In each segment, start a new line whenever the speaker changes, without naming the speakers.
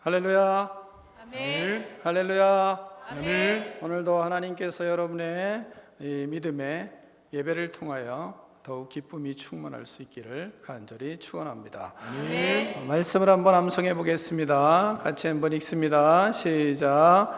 할렐루야.
아멘.
할렐루야.
아멘.
오늘도 하나님께서 여러분의 이 믿음의 예배를 통하여 더욱 기쁨이 충만할 수 있기를 간절히 축원합니다.
아멘.
말씀을 한번 암송해 보겠습니다. 같이 한번 읽습니다. 시작.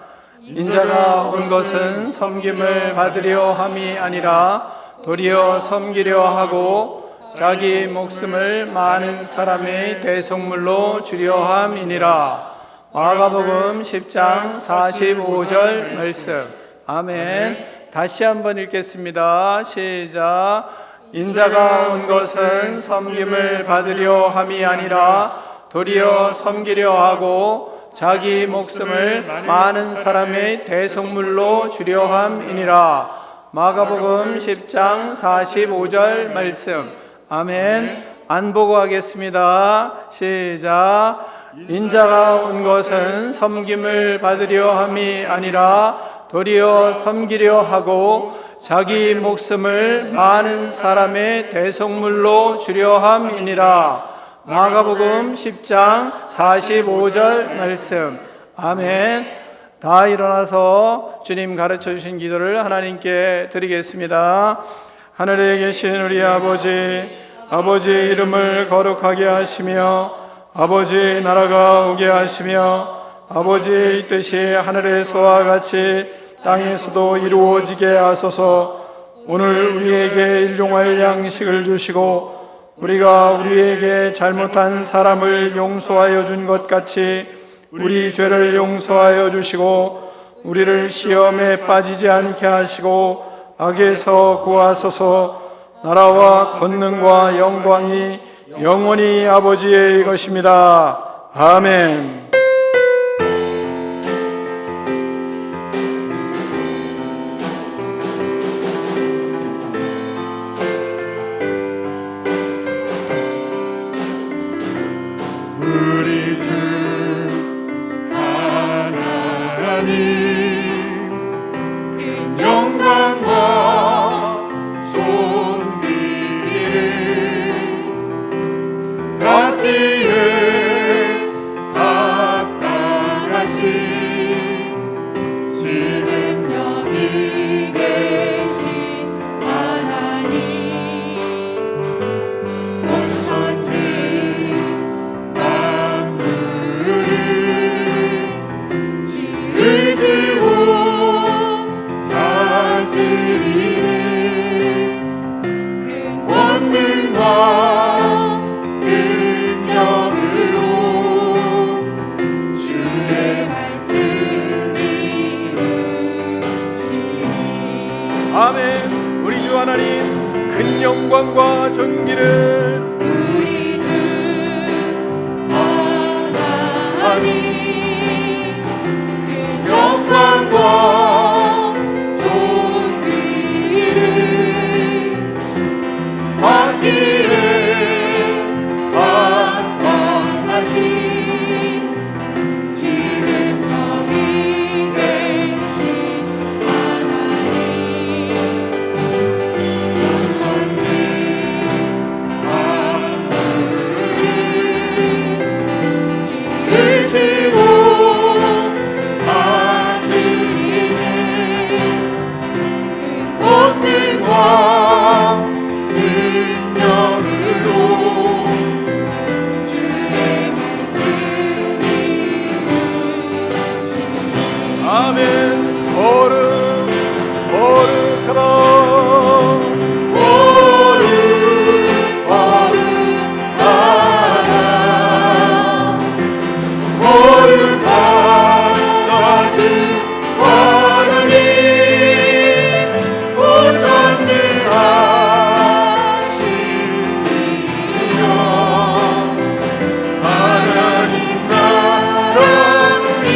인자가 온 것은 섬김을 받으려 함이 아니라 도리어 섬기려 하고 자기 목숨을 많은 사람의 대속물로 주려 함이니라. 마가복음 10장 45절 말씀. 아멘. 다시 한번 읽겠습니다. 시작. 인자가 온 것은 섬김을 받으려 함이 아니라 도리어 섬기려 하고 자기 목숨을 많은 사람의 대속물로 주려 함이니라. 마가복음 10장 45절 말씀. 아멘. 안 보고 하겠습니다. 시작. 인자가 온 것은 섬김을 받으려 함이 아니라 도리어 섬기려 하고 자기 목숨을 많은 사람의 대속물로 주려 함이니라. 마가복음 10장 45절 말씀. 아멘. 다 일어나서 주님 가르쳐 주신 기도를 하나님께 드리겠습니다. 하늘에 계신 우리 아버지, 아버지의 이름을 거룩하게 하시며 아버지의 나라가 오게 하시며 아버지의 뜻이 하늘에서와 같이 땅에서도 이루어지게 하소서. 오늘 우리에게 일용할 양식을 주시고 우리가 우리에게 잘못한 사람을 용서하여 준 것 같이 우리 죄를 용서하여 주시고 우리를 시험에 빠지지 않게 하시고 악에서 구하소서. 나라와 권능과 영광이 영원히 아버지의 것입니다. 아멘.
우리 주 하나님 그 영광과 존귀를 받기에 합당하신 지금 여기 계신 하나님 온 천지 만물을 지으시고 다스리는 그 권능과 능력으로 주의 말씀이 이루시니.
아멘. 우리 주 하나님 큰 영광과 존귀를
우리 주 하나님 그 영광과 존귀를 받기에 합당하신 지금 여기 계신 하나님 온 천지 만물을 지으시고 다스리는 그 권능과 능력으로 주의 말씀이 이루시니.
아멘. 거룩하다.
하나님 나라 우리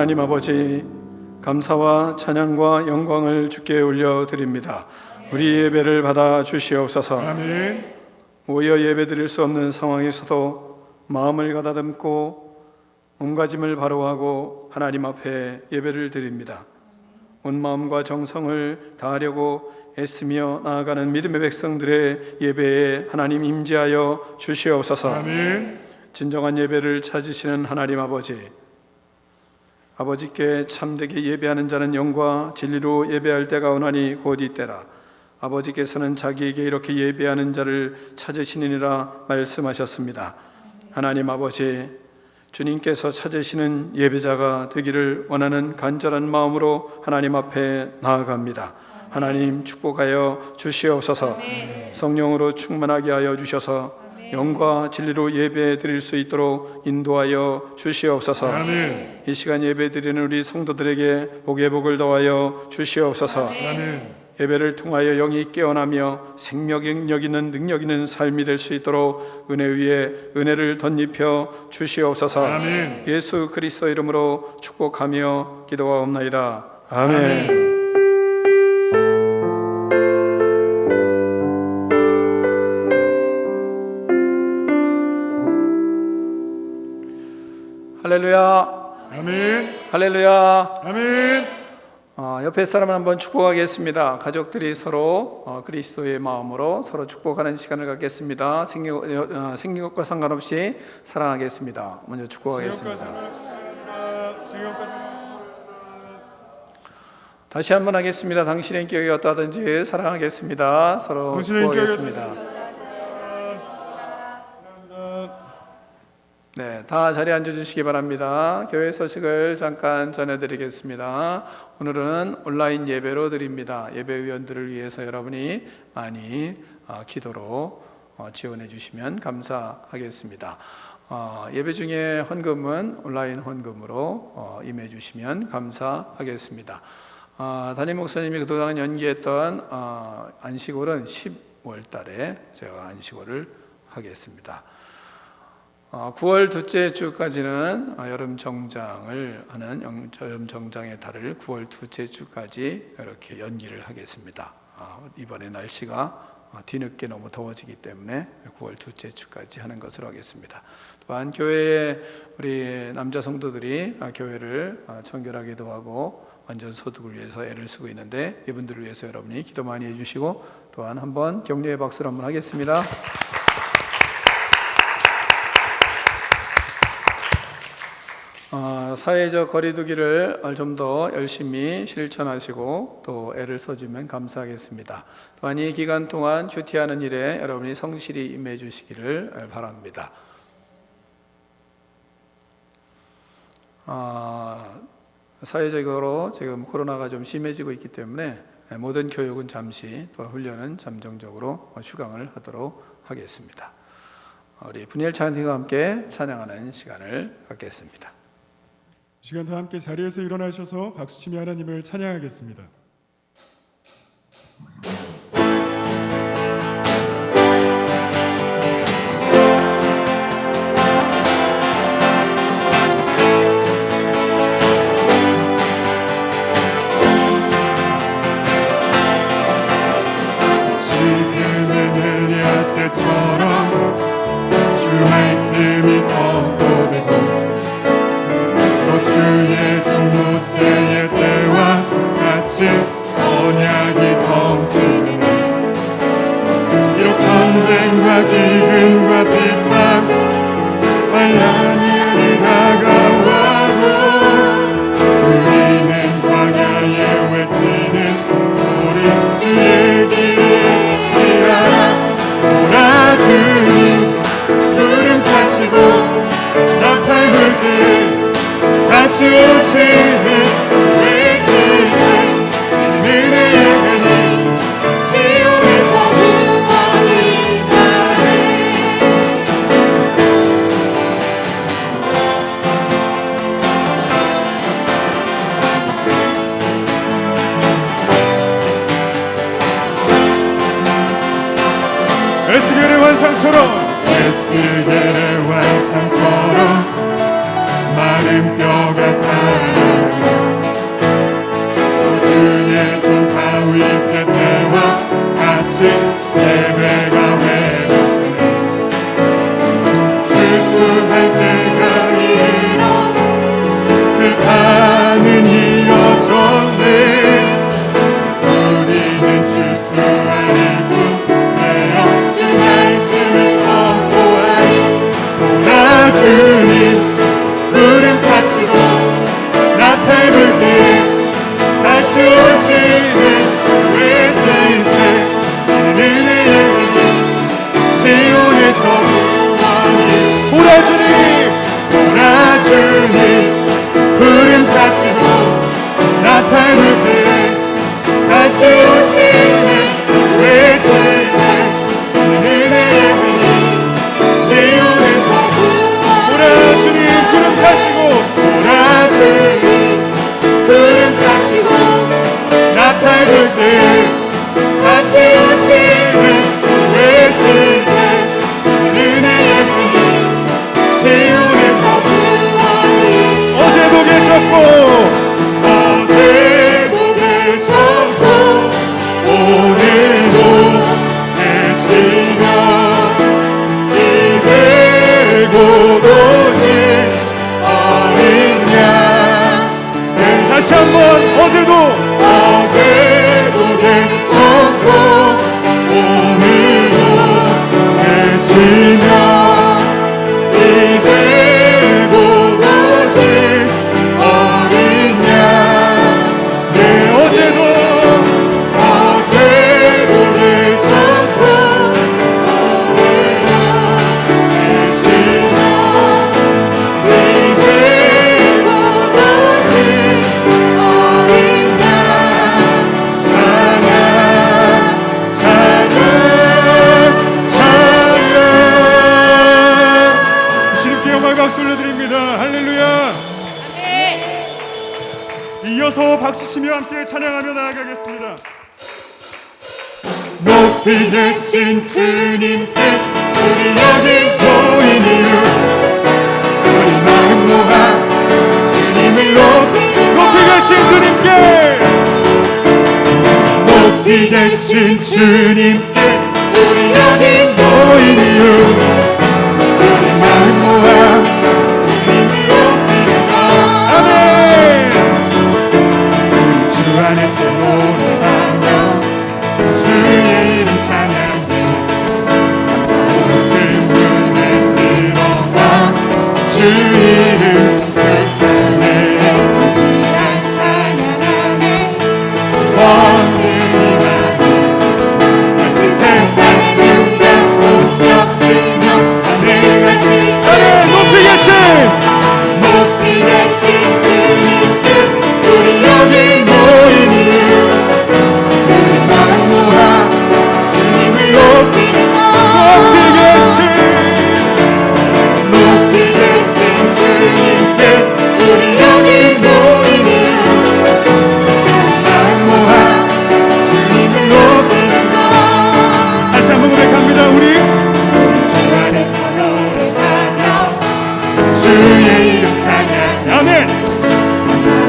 하나님 아버지, 감사와 찬양과 영광을 주께 올려드립니다. 우리 예배를 받아 주시옵소서.
아멘.
모여 예배드릴 수 없는 상황에서도 마음을 가다듬고 몸가짐을 바로하고 하나님 앞에 예배를 드립니다. 온 마음과 정성을 다하려고 애쓰며 나아가는 믿음의 백성들의 예배에 하나님 임재하여 주시옵소서.
아멘.
진정한 예배를 찾으시는 하나님 아버지, 아버지께 참되게 예배하는 자는 영과 진리로 예배할 때가 오나니 곧 이때라. 아버지께서는 자기에게 이렇게 예배하는 자를 찾으시느니라 말씀하셨습니다. 하나님 아버지, 주님께서 찾으시는 예배자가 되기를 원하는 간절한 마음으로 하나님 앞에 나아갑니다. 하나님 축복하여 주시옵소서. 성령으로 충만하게 하여 주셔서 영과 진리로 예배 드릴 수 있도록 인도하여 주시옵소서.
아멘.
이 시간 예배 드리는 우리 성도들에게 복의 복을 더하여 주시옵소서.
아멘.
예배를 통하여 영이 깨어나며 생명력 있는 능력 있는 삶이 될 수 있도록 은혜 위에 은혜를 덧입혀 주시옵소서.
아멘.
예수 그리스도 이름으로 축복하며 기도하옵나이다. 아멘.
아멘.
할렐루야.
아멘.
할렐루야.
아멘.
옆에 사람 한번 축복하겠습니다. 가족들이 서로 그리스도의 마음으로 서로 축복하는 시간을 갖겠습니다. 생긴 것과 상관없이 사랑하겠습니다. 먼저 축복하겠습니다. 다시 한번 하겠습니다. 당신의 인격이 어떠하든지 사랑하겠습니다. 서로
당신의 인격이
축복하겠습니다. 네, 다 자리에 앉아주시기 바랍니다. 교회 소식을 잠깐 전해드리겠습니다. 오늘은 온라인 예배로 드립니다. 예배위원들을 위해서 여러분이 많이 기도로 지원해 주시면 감사하겠습니다. 예배 중에 헌금은 온라인 헌금으로 임해 주시면 감사하겠습니다. 담임 목사님이 그동안 연기했던 안식월은 10월 달에 제가 안식월을 하겠습니다. 9월 둘째 주까지는 여름 정장을 하는 여름 정장의 달을 9월 둘째 주까지 이렇게 연기를 하겠습니다. 이번에 날씨가 뒤늦게 너무 더워지기 때문에 9월 둘째 주까지 하는 것으로 하겠습니다. 또한 교회에 우리 남자 성도들이 교회를 청결하게 도하고 완전 소득을 위해서 애를 쓰고 있는데 이분들을 위해서 여러분이 기도 많이 해주시고 또한 한번 격려의 박수를 한번 하겠습니다. 사회적 거리두기를 좀 더 열심히 실천하시고 또 애를 써주면 감사하겠습니다. 또한 이 기간 동안 큐티하는 일에 여러분이 성실히 임해 주시기를 바랍니다. 사회적으로 지금 코로나가 좀 심해지고 있기 때문에 모든 교육은 잠시, 또 훈련은 잠정적으로 휴강을 하도록 하겠습니다. 우리 분열 찬양과 함께 찬양하는 시간을 갖겠습니다.
이 시간 다 함께 자리에서 일어나셔서 박수치며 하나님을 찬양하겠습니다.
지금은 엘리야 때처럼 주 말씀이 선포되고 또 주의 종 모세의 때와 같이 언약이 성취되네. 비록 전쟁과 기근과 핍박 환난이 다가와도 우리는 광야에 외치는 소리 주의 길을 일하라. 오라 주님 구름 타시고 구원이
보라 주님
보라 주님 구름 타시고 나팔 불때 다시 오시는 외치세 은혜의 흔히 시온에서
보라 주님 구름 타시고
보라 주님 구름 타시고 나팔 불때 다시 오시는 외치세 은혜의 흔히 시온에서 구원이
어제도 계셨고
어제도 계셨고 오늘도 계시며 이제 곧 오실 어린 양
다시 한번 어제도
계셨고 오늘도 계시며 이제 곧 오실 어린 양
네 어제도
계셨고 오늘도 계시며 이제 곧 오실 어린 양 찬양
주님께 영광 박수 올려드립니다. 할렐루야. 이어서 박수치며 함께 찬양하며 나아가겠습니다.
높이 계신 주님께 우리 여기 모인 이유 우리 마음 모아 주님을
높이 계신 주님께
높이 계신 주님께 우리 여기 모인 이유 우리 마음 모아 주님을 높이며
아멘.
주 안에서 노래하며 주의 이름 찬양해 감사로 문에 들어가 주 이름 성축하네 진실한 찬양하네 원능이 많은 말씀새 할렐루야 손뼉치며 전능하신
아멘. 높이
계신 주님께 우리 여기 모인 이유 우리 마음 모아 주님을 높이며 높이 계신 주님께 우리 여기 모인 이유 우리 마음 모아 주님을 높이며
다시 한번 고백합니다. 우리
주 안에서 노래하며 주의 이름 찬양
아멘.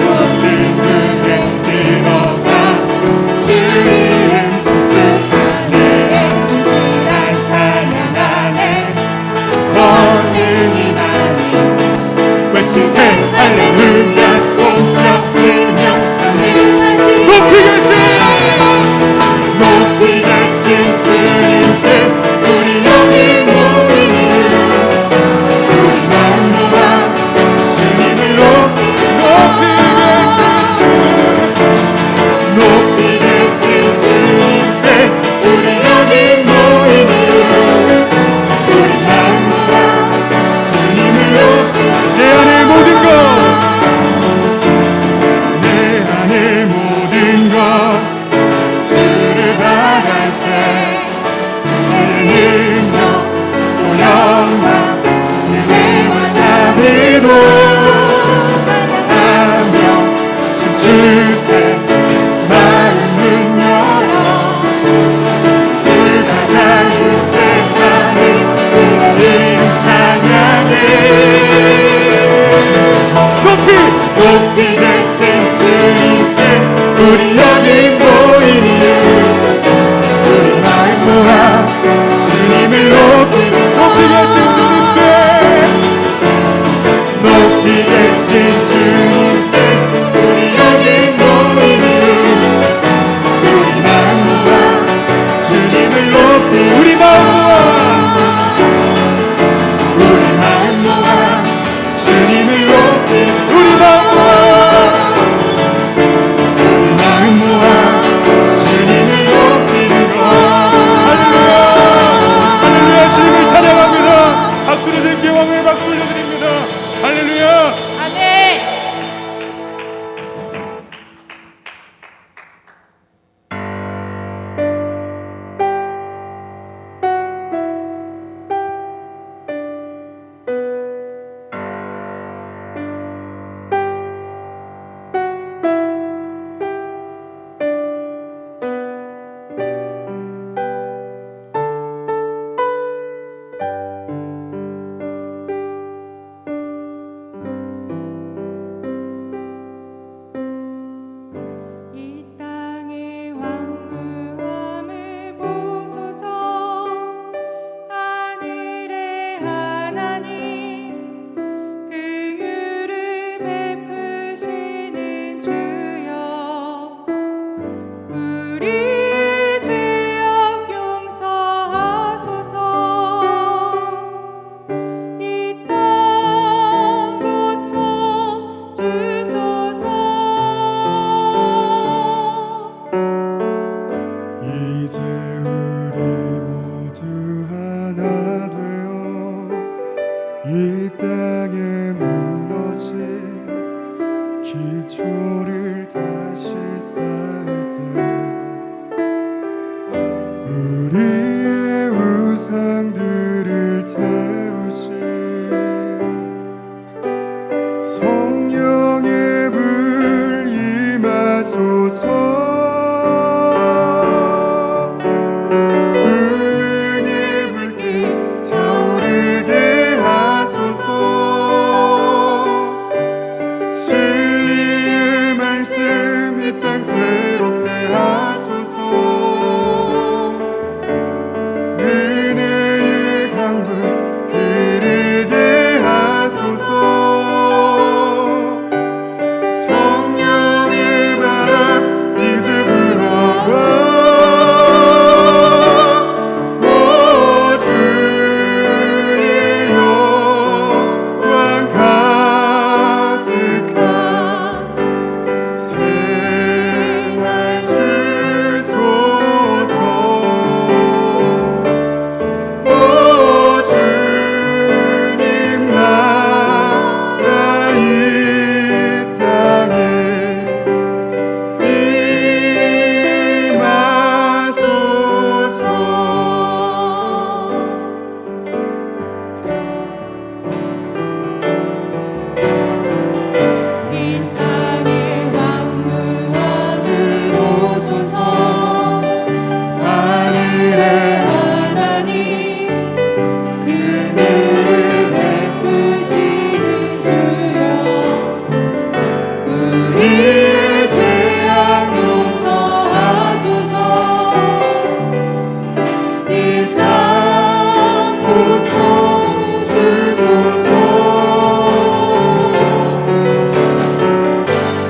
높은 문에 들어가 주 이름 송축하네 진실한 찬양하네 권능이 많이 외치세 할렐루야 손뼉치며 전능하신 높이 계신 주님께 우리 여기 모인 이유 우리 마음 모아 주님을 높이 계신 주님께 우리 여기 모인 이유 우리 마음 모아 주님을 높이며
내 안의 모든 것
내 안의 모든 것 주를 바랄 때 주의 능력 또 영광 은혜와 자비로 찬양하며 춤추세 마음은 열어 주가 자유케하는 그 이름 찬양해 높이 계신 주님께 우리 여기 모인 이유 우리 마음 모아 주님을 높이 계신 주님께 높이 계신 주님께 우리 여기 모인 이유 우리 마음 모아 주님을 높이
우리 마음
우리 마음 모아 주님을 높이
우리 마음 그를 태우시 성령의 불 임하소서 불의 불길 타오르게 하소서 진리의 말씀 이 땅 새롭게 하소서 은혜의 강물 흐르게 하소서 성령의 바람 이제 불어와 오 주의 영광 가득한 생활 주소서 오 주님 나라 이 땅에 임하소서
이 땅에 왕무하늘 오소서 하늘의 하나님 그늘을 베푸시는 주여 우리의 죄악 용서하소서 이 땅 고쳐주소서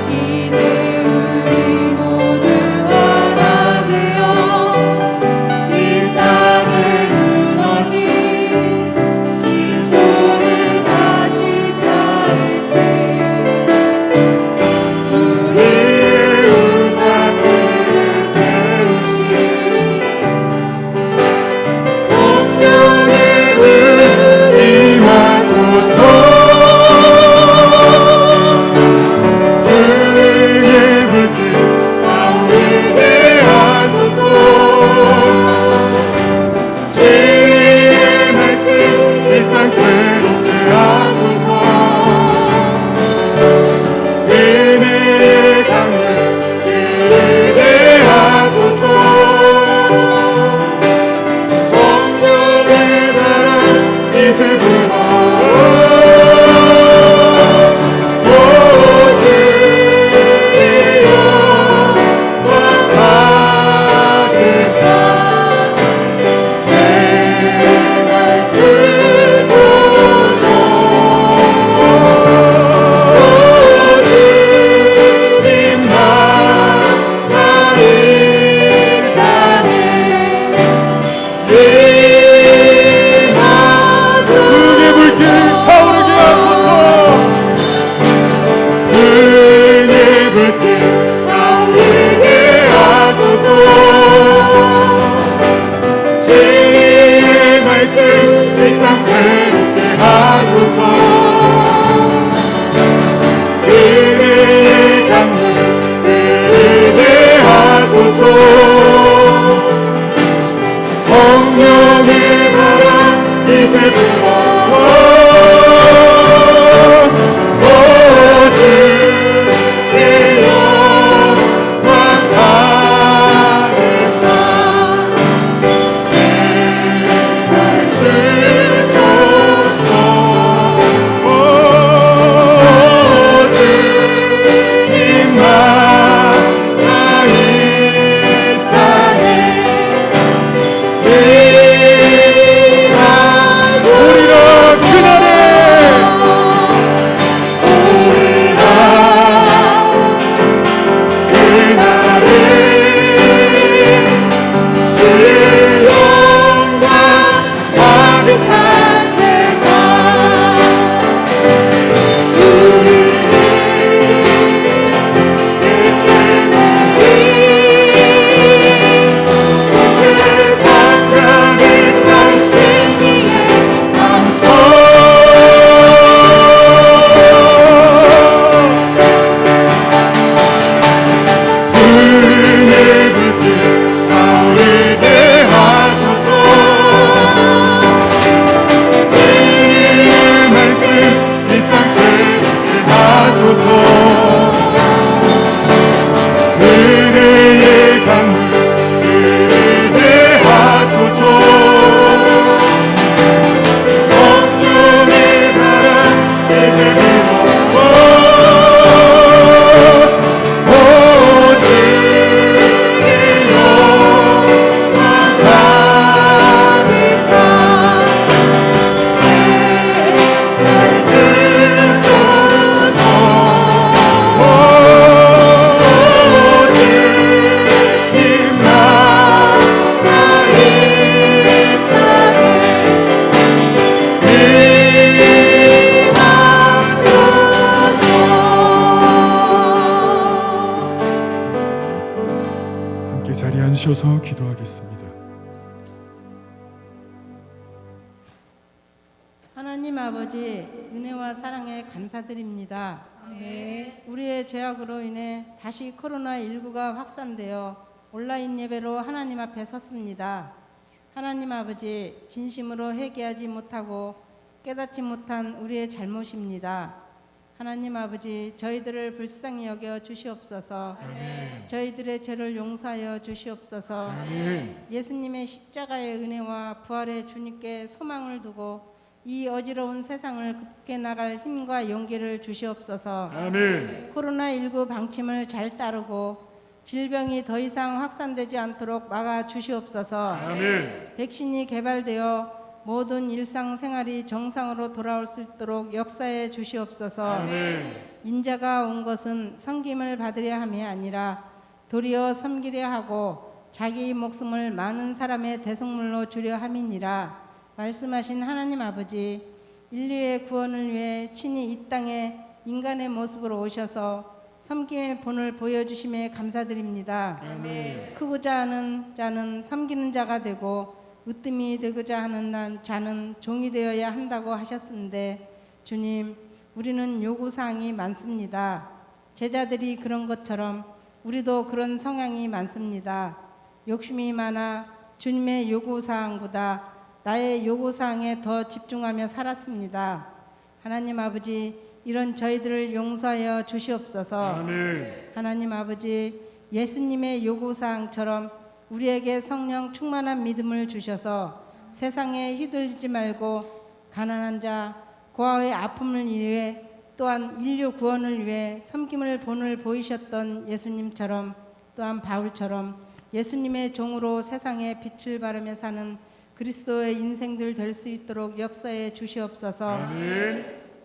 이제 우리 모두 하나 되어 이 땅에 무너진 기초를 다시 쌓을 때 우리의 우상들을 태우시 성령의 불 임하소서
불의 불길
타오르게 하소서
진리의 말씀 이 땅 새롭게 하소서 은혜의 강물 흐르게 하소서 성령의 바람 이제 불어와 오 주의 영광 가득한 생활 주소서 오 주님 나라 이 땅에 불의 불길 타오르게 하소서 불의 불길 타오르게 하소서 진리의 말씀 이 땅 새롭게 하소서 은혜의 강물 흐르게 하소서 성령의 바람 이제 불어와 오 주의 영광 가득한 생활 주소서 오 주님 나라 이 땅에 우리가 그냥
하나님 아버지, 은혜와 사랑에 감사드립니다. 우리의 죄악으로 인해 다시 코로나19가 확산되어 온라인 예배로 하나님 앞에 섰습니다. 하나님 아버지, 진심으로 회개하지 못하고 깨닫지 못한 우리의 잘못입니다. 하나님 아버지, 저희들을 불쌍히 여겨 주시옵소서. 저희들의 죄를 용서하여 주시옵소서. 예수님의 십자가의 은혜와 부활의 주님께 소망을 두고 이 어지러운 세상을 극복해 나갈 힘과 용기를 주시옵소서. 코로나19 방침을 잘 따르고 질병이 더 이상 확산되지 않도록 막아 주시옵소서. 백신이 개발되어 모든 일상생활이 정상으로 돌아올 수 있도록 역사해 주시옵소서. 인자가 온 것은 섬김을 받으려 함이 아니라 도리어 섬기려 하고 자기 목숨을 많은 사람의 대속물로 주려 함이니라 말씀하신 하나님 아버지, 인류의 구원을 위해 친히 이 땅에 인간의 모습으로 오셔서 섬김의 본을 보여주심에 감사드립니다. 크고자 하는 자는 섬기는 자가 되고 으뜸이 되고자 하는 자는 종이 되어야 한다고 하셨는데, 주님, 우리는 요구사항이 많습니다. 제자들이 그런 것처럼 우리도 그런 성향이 많습니다. 욕심이 많아 주님의 요구사항보다 나의 요구사항에 더 집중하며 살았습니다. 하나님 아버지, 이런 저희들을 용서하여 주시옵소서. 하나님 아버지, 예수님의 요구사항처럼 우리에게 성령 충만한 믿음을 주셔서 세상에 휘둘리지 말고 가난한 자, 고아의 아픔을 위해 또한 인류 구원을 위해 섬김을 본을 보이셨던 예수님처럼, 또한 바울처럼 예수님의 종으로 세상에 빛을 발하며 사는 그리스도의 인생들 될 수 있도록 역사해 주시옵소서.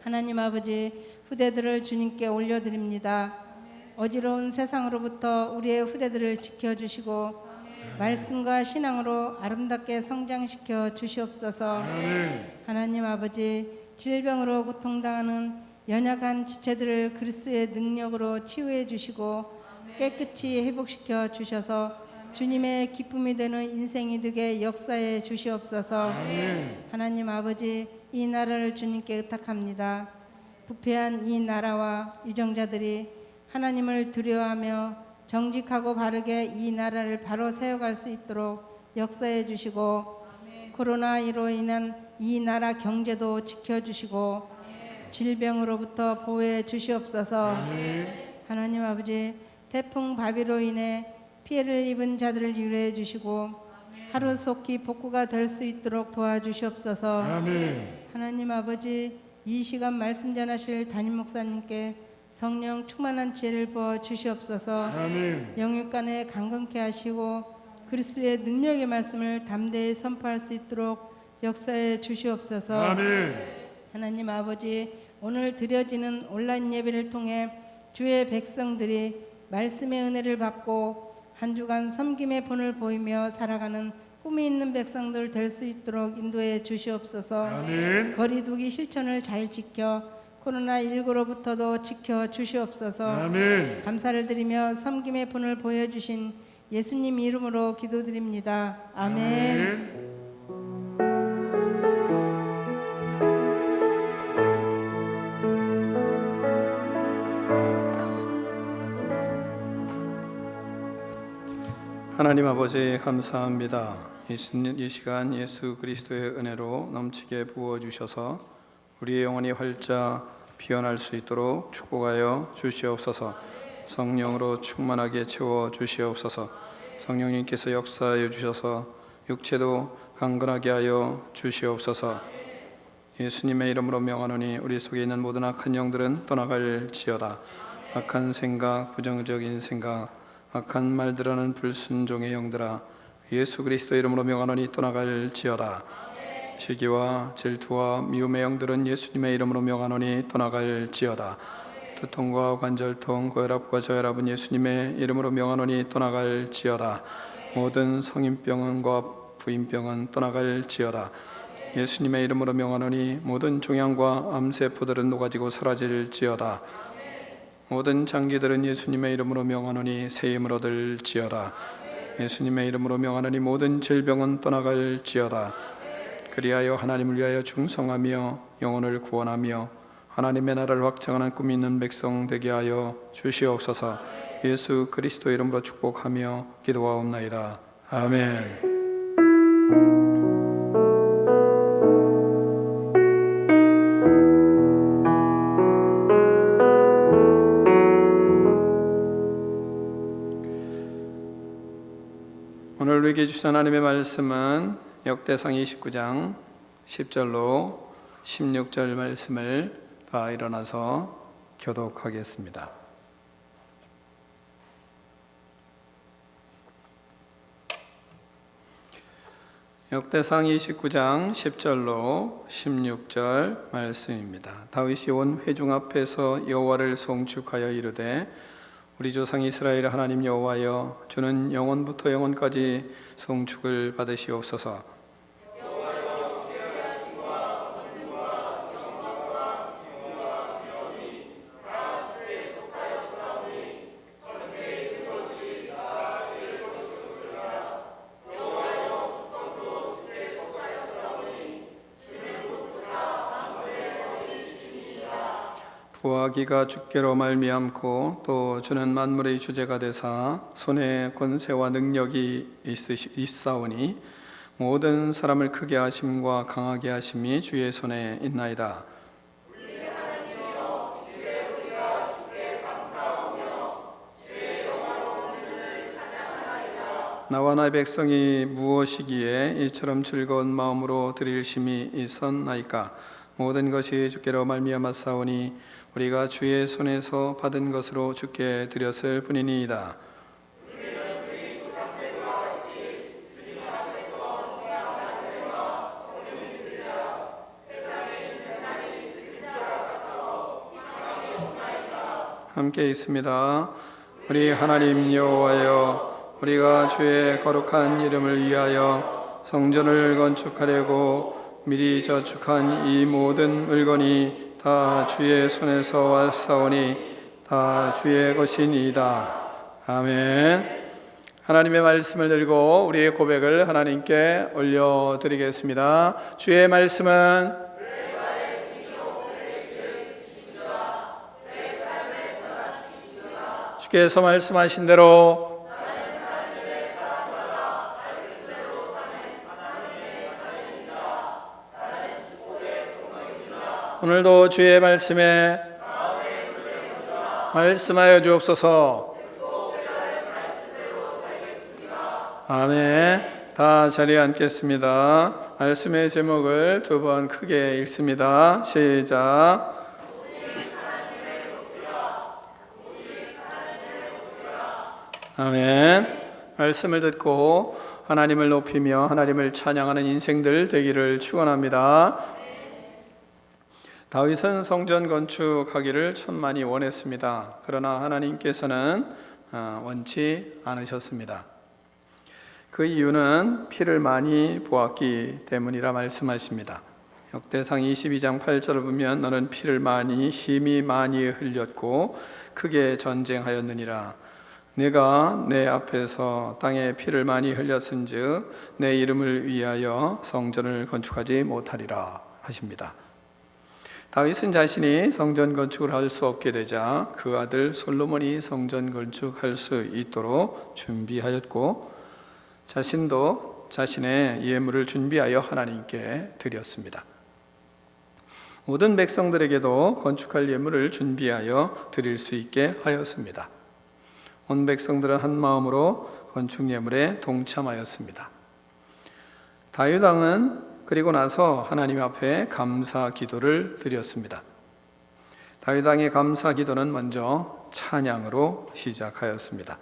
하나님 아버지, 후대들을 주님께 올려드립니다. 어지러운 세상으로부터 우리의 후대들을 지켜주시고 말씀과 신앙으로 아름답게 성장시켜 주시옵소서. 하나님 아버지, 질병으로 고통당하는 연약한 지체들을 그리스도의 능력으로 치유해 주시고 깨끗이 회복시켜 주셔서 주님의 기쁨이 되는 인생이 되게 역사해 주시옵소서. 하나님 아버지, 이 나라를 주님께 의탁합니다. 부패한 이 나라와 유정자들이 하나님을 두려워하며 정직하고 바르게 이 나라를 바로 세워갈 수 있도록 역사해 주시고 코로나19로 인한 이 나라 경제도 지켜주시고 질병으로부터 보호해 주시옵소서. 하나님 아버지, 태풍 바비로 인해 피해를 입은 자들을 위로해 주시고 하루속히 복구가 될 수 있도록 도와주시옵소서. 하나님 아버지, 이 시간 말씀 전하실 담임 목사님께 성령 충만한 지혜를 부어 주시옵소서. 영육간에 강건케 하시고 그리스도의 능력의 말씀을 담대히 선포할 수 있도록 역사해 주시옵소서. 하나님 아버지, 오늘 드려지는 온라인 예배를 통해 주의 백성들이 말씀의 은혜를 받고 한 주간 섬김의 본을 보이며 살아가는 꿈이 있는 백성들 될 수 있도록 인도해 주시옵소서. 거리두기 실천을 잘 지켜 코로나19로부터도 지켜 주시옵소서. 감사를 드리며 섬김의 본을 보여주신 예수님 이름으로 기도드립니다. 아멘.
하나님 아버지, 감사합니다. 이 시간 예수 그리스도의 은혜로 넘치게 부어주셔서 우리의 영혼이 활짝 피어날 수 있도록 축복하여 주시옵소서. 성령으로 충만하게 채워 주시옵소서. 성령님께서 역사하여 주셔서 육체도 강건하게 하여 주시옵소서. 예수님의 이름으로 명하노니 우리 속에 있는 모든 악한 영들은 떠나갈지어다. 악한 생각, 부정적인 생각, 악한 말들하는 불순종의 영들아, 예수 그리스도 이름으로 명하노니 떠나갈지어다. 시기와 질투와 미움의 영들은 예수님의 이름으로 명하노니 떠나갈지어다. 두통과 관절통, 고혈압과 저혈압은 예수님의 이름으로 명하노니 떠나갈지어다. 모든 성인병과 부인병은 떠나갈지어다. 예수님의 이름으로 명하노니 모든 종양과 암세포들은 녹아지고 사라질지어다. 모든 장기들은 예수님의 이름으로 명하노니 새 힘을 얻을지어다. 예수님의 이름으로 명하노니 모든 질병은 떠나갈지어다. 그리하여 하나님을 위하여 충성하며 영혼을 구원하며 하나님의 나라를 확장하는 꿈이 있는 백성 되게 하여 주시옵소서. 예수 그리스도 이름으로 축복하며 기도하옵나이다. 아멘. 오늘 우리에게 주신 하나님의 말씀은 역대상 29장 10절로 16절 말씀을 다 일어나서 교독하겠습니다. 역대상 29장 10절로 16절 말씀입니다. 다윗이 온 회중 앞에서 여호와를 송축하여 이르되 우리 조상 이스라엘 하나님 여호와여, 주는 영원부터 영원까지 송축을 받으시옵소서. 부하기가 주께로 말미암고 또 주는 만물의 주제가 되사 손에 권세와 능력이 있사오니 모든 사람을 크게 하심과 강하게 하심이 주의 손에 있나이다. 나와 나의 백성이 무엇이기에 이처럼 즐거운 마음으로 드릴 심이 있었나이까. 모든 것이 주께로 말미암았사오니 우리가 주의 손에서 받은 것으로 주께 드렸을 뿐이니이다. 함께 있습니다. 우리 하나님 여호와여, 우리가 주의 거룩한 이름을 위하여 성전을 건축하려고 미리 저축한 이 모든 물건이 다 주의 손에서 왔사오니 다 주의 것이니이다. 아멘. 하나님의 말씀을 들고 우리의 고백을 하나님께 올려드리겠습니다. 주의 말씀은 주께서 말씀하신 대로 오늘도 주의 말씀에 말씀하여 주옵소서. 아멘. 다 자리에 앉겠습니다. 말씀의 제목을 두 번 크게 읽습니다. 시작. 아멘. 말씀을 듣고 하나님을 높이며 하나님을 찬양하는 인생들 되기를 축원합니다. 다윗은 성전 건축하기를 천만이 원했습니다. 그러나 하나님께서는 원치 않으셨습니다. 그 이유는 피를 많이 보았기 때문이라 말씀하십니다. 역대상 22장 8절을 보면 너는 피를 심히 많이 흘렸고 크게 전쟁하였느니라. 내가 내 앞에서 땅에 피를 많이 흘렸은즉 내 이름을 위하여 성전을 건축하지 못하리라 하십니다. 다윗은 자신이 성전 건축을 할 수 없게 되자 그 아들 솔로몬이 성전 건축할 수 있도록 준비하였고 자신도 자신의 예물을 준비하여 하나님께 드렸습니다. 모든 백성들에게도 건축할 예물을 준비하여 드릴 수 있게 하였습니다. 온 백성들은 한 마음으로 건축 예물에 동참하였습니다. 다윗 왕은 그리고 나서 하나님 앞에 감사 기도를 드렸습니다. 다윗 왕의 감사 기도는 먼저 찬양으로 시작하였습니다.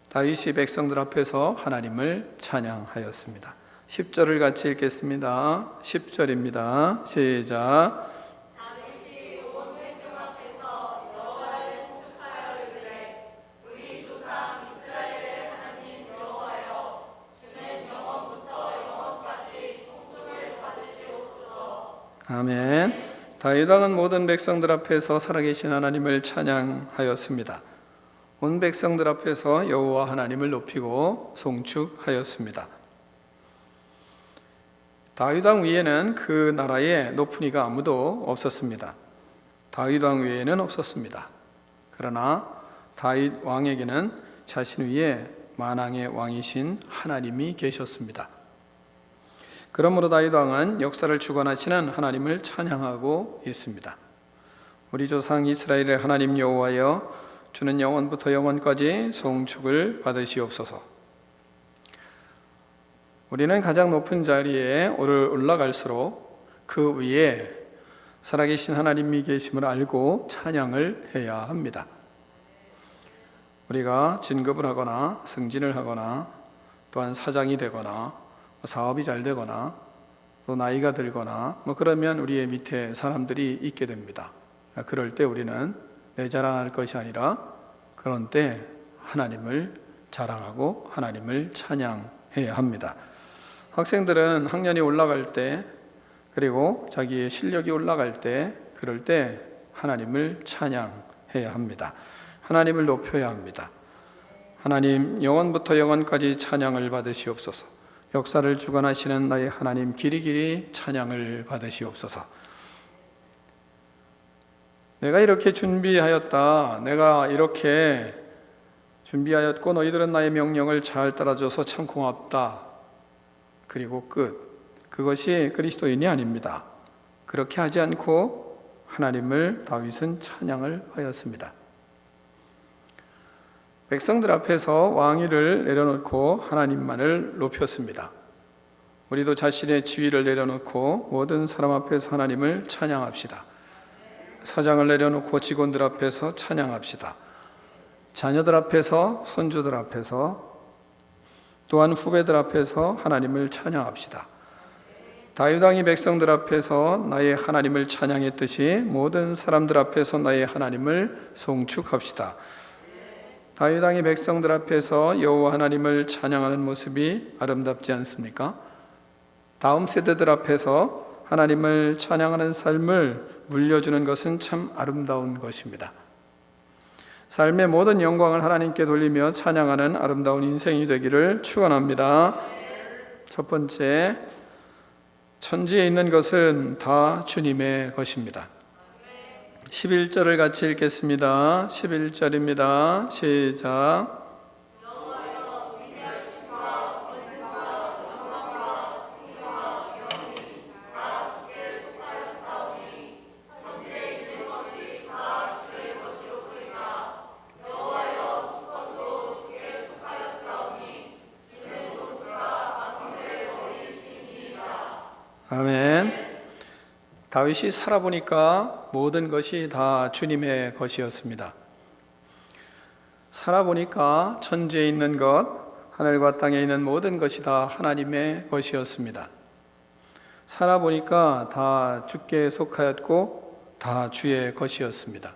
다윗이 백성들 앞에서 하나님을 찬양하였습니다. 10절을 같이 읽겠습니다. 10절입니다. 시작. 아멘. 다윗 왕은 모든 백성들 앞에서 살아계신 하나님을 찬양하였습니다. 온 백성들 앞에서 여호와 하나님을 높이고 송축하였습니다. 다윗 왕 위에는 그 나라에 높은 이가 아무도 없었습니다. 다윗 왕 외에는 없었습니다. 그러나 다윗 왕에게는 자신 위에 만왕의 왕이신 하나님이 계셨습니다. 그러므로 다윗 왕은 역사를 주관하시는 하나님을 찬양하고 있습니다. 우리 조상 이스라엘의 하나님 여호와여, 주는 영원부터 영원까지 송축을 받으시옵소서. 우리는 가장 높은 자리에 올라갈수록 그 위에 살아계신 하나님이 계심을 알고 찬양을 해야 합니다. 우리가 진급을 하거나 승진을 하거나 또한 사장이 되거나 사업이 잘 되거나 또 나이가 들거나 그러면 우리의 밑에 사람들이 있게 됩니다. 그럴 때 우리는 내 자랑할 것이 아니라 그런 때 하나님을 자랑하고 하나님을 찬양해야 합니다. 학생들은 학년이 올라갈 때 그리고 자기의 실력이 올라갈 때 그럴 때 하나님을 찬양해야 합니다. 하나님을 높여야 합니다. 하나님 영원부터 영원까지 찬양을 받으시옵소서. 역사를 주관하시는 나의 하나님 길이길이 찬양을 받으시옵소서. 내가 이렇게 준비하였다. 내가 이렇게 준비하였고 너희들은 나의 명령을 잘 따라줘서 참 고맙다. 그리고 끝. 그것이 그리스도인이 아닙니다. 그렇게 하지 않고 하나님을 다윗은 찬양을 하였습니다. 백성들 앞에서 왕위를 내려놓고 하나님만을 높였습니다. 우리도 자신의 지위를 내려놓고 모든 사람 앞에서 하나님을 찬양합시다. 사장을 내려놓고 직원들 앞에서 찬양합시다. 자녀들 앞에서, 손주들 앞에서, 또한 후배들 앞에서 하나님을 찬양합시다. 다윗 왕이 백성들 앞에서 나의 하나님을 찬양했듯이 모든 사람들 앞에서 나의 하나님을 송축합시다. 다윗 왕이 백성들 앞에서 여호와 하나님을 찬양하는 모습이 아름답지 않습니까? 다음 세대들 앞에서 하나님을 찬양하는 삶을 물려주는 것은 참 아름다운 것입니다. 삶의 모든 영광을 하나님께 돌리며 찬양하는 아름다운 인생이 되기를 축원합니다. 첫 번째, 천지에 있는 것은 다 주님의 것입니다. 11절을 같이 읽겠습니다. 11절입니다. 시작. 아멘. 다윗이 살아보니까 모든 것이 다 주님의 것이었습니다. 살아보니까 천지에 있는 것, 하늘과 땅에 있는 모든 것이 다 하나님의 것이었습니다. 살아보니까 다 주께 속하였고 다 주의 것이었습니다.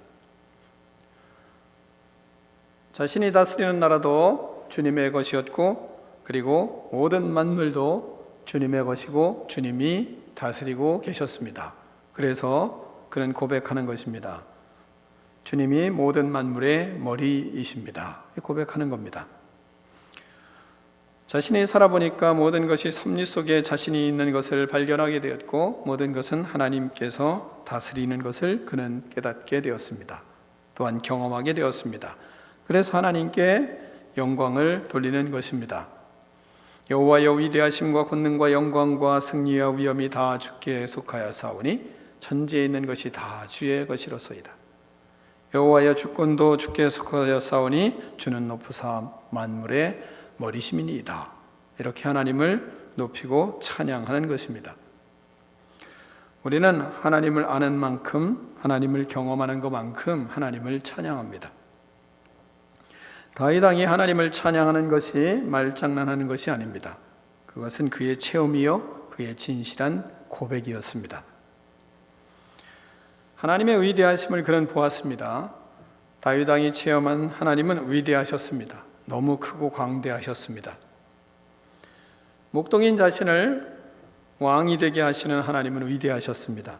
자신이 다스리는 나라도 주님의 것이었고 그리고 모든 만물도 주님의 것이고 주님이 다스리고 계셨습니다. 그래서 그는 고백하는 것입니다. 주님이 모든 만물의 머리이십니다. 고백하는 겁니다. 자신이 살아보니까 모든 것이 섭리 속에 자신이 있는 것을 발견하게 되었고 모든 것은 하나님께서 다스리는 것을 그는 깨닫게 되었습니다. 또한 경험하게 되었습니다. 그래서 하나님께 영광을 돌리는 것입니다. 여호와여, 위대하심과 권능과 영광과 승리와 위엄이 다 주께 속하여 사오니 천지에 있는 것이 다 주의 것이로소이다. 여호와여, 주권도 주께 속하여 사오니 주는 높으사 만물의 머리심이니이다. 이렇게 하나님을 높이고 찬양하는 것입니다. 우리는 하나님을 아는 만큼, 하나님을 경험하는 것만큼 하나님을 찬양합니다. 다윗 왕이 하나님을 찬양하는 것이 말장난하는 것이 아닙니다. 그것은 그의 체험이요 그의 진실한 고백이었습니다. 하나님의 위대하심을 그는 보았습니다. 다윗 왕이 체험한 하나님은 위대하셨습니다. 너무 크고 광대하셨습니다. 목동인 자신을 왕이 되게 하시는 하나님은 위대하셨습니다.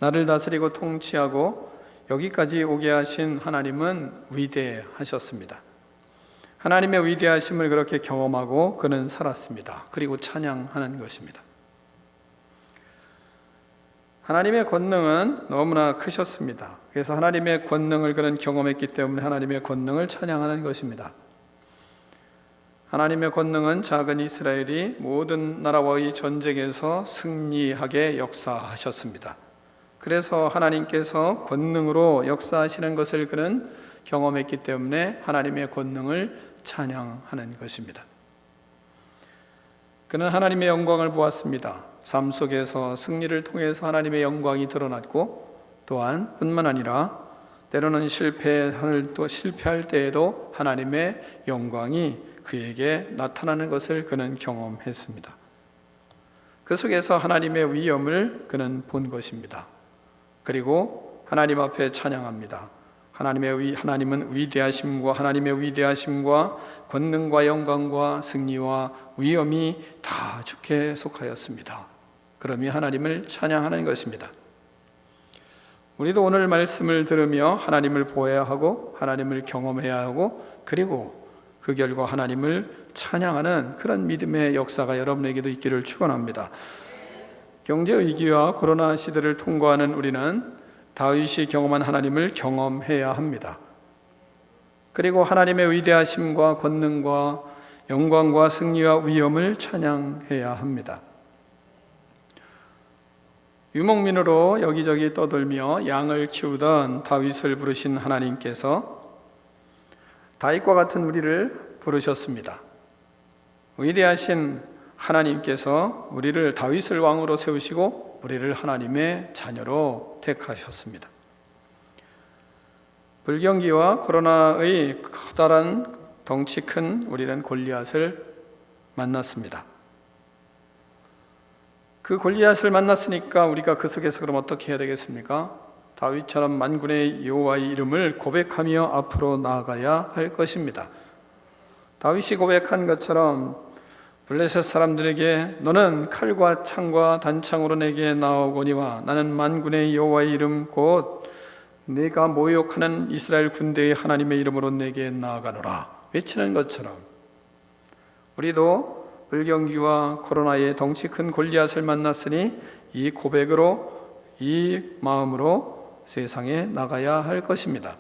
나를 다스리고 통치하고 여기까지 오게 하신 하나님은 위대하셨습니다. 하나님의 위대하심을 그렇게 경험하고 그는 살았습니다. 그리고 찬양하는 것입니다. 하나님의 권능은 너무나 크셨습니다. 그래서 하나님의 권능을 그는 경험했기 때문에 하나님의 권능을 찬양하는 것입니다. 하나님의 권능은 작은 이스라엘이 모든 나라와의 전쟁에서 승리하게 역사하셨습니다. 그래서 하나님께서 권능으로 역사하시는 것을 그는 경험했기 때문에 하나님의 권능을 찬양하는 것입니다. 그는 하나님의 영광을 보았습니다. 삶 속에서 승리를 통해서 하나님의 영광이 드러났고, 또한 뿐만 아니라 때로는 실패할 때에도 하나님의 영광이 그에게 나타나는 것을 그는 경험했습니다. 그 속에서 하나님의 위엄을 그는 본 것입니다. 그리고 하나님 앞에 찬양합니다. 하나님은 위대하심과 하나님의 위대하심과 권능과 영광과 승리와 위엄이 다 주께 속하였습니다. 그러며 하나님을 찬양하는 것입니다. 우리도 오늘 말씀을 들으며 하나님을 보아야 하고 하나님을 경험해야 하고, 그리고 그 결과 하나님을 찬양하는 그런 믿음의 역사가 여러분에게도 있기를 축원합니다. 경제 위기와 코로나 시대를 통과하는 우리는 다윗이 경험한 하나님을 경험해야 합니다. 그리고 하나님의 위대하심과 권능과 영광과 승리와 위엄을 찬양해야 합니다. 유목민으로 여기저기 떠돌며 양을 키우던 다윗을 부르신 하나님께서 다윗과 같은 우리를 부르셨습니다. 위대하신 하나님께서 우리를 다윗을 왕으로 세우시고 우리를 하나님의 자녀로 택하셨습니다. 불경기와 코로나의 커다란 덩치 큰 우리는 골리앗을 만났습니다. 그 골리앗을 만났으니까 우리가 그 속에서 그럼 어떻게 해야 되겠습니까? 다윗처럼 만군의 여호와의 이름을 고백하며 앞으로 나아가야 할 것입니다. 다윗이 고백한 것처럼 블레셋 사람들에게 너는 칼과 창과 단창으로 내게 나오거니와 나는 만군의 여호와의 이름 곧 내가 모욕하는 이스라엘 군대의 하나님의 이름으로 내게 나아가노라 외치는 것처럼 우리도 불경기와 코로나의 덩치 큰 골리앗을 만났으니 이 고백으로 이 마음으로 세상에 나가야 할 것입니다.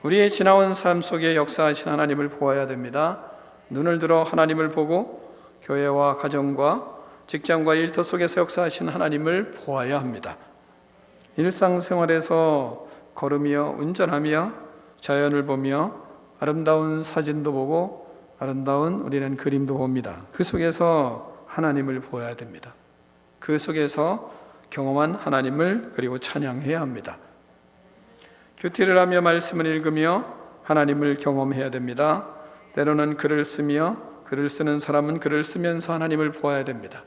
우리의 지나온 삶 속에 역사하신 하나님을 보아야 됩니다. 눈을 들어 하나님을 보고 교회와 가정과 직장과 일터 속에서 역사하신 하나님을 보아야 합니다. 일상생활에서 걸으며 운전하며 자연을 보며 아름다운 사진도 보고 아름다운 우리는 그림도 봅니다. 그 속에서 하나님을 보아야 됩니다. 그 속에서 경험한 하나님을 그리고 찬양해야 합니다. 큐티를 하며 말씀을 읽으며 하나님을 경험해야 됩니다. 때로는 글을 쓰며 글을 쓰는 사람은 글을 쓰면서 하나님을 보아야 됩니다.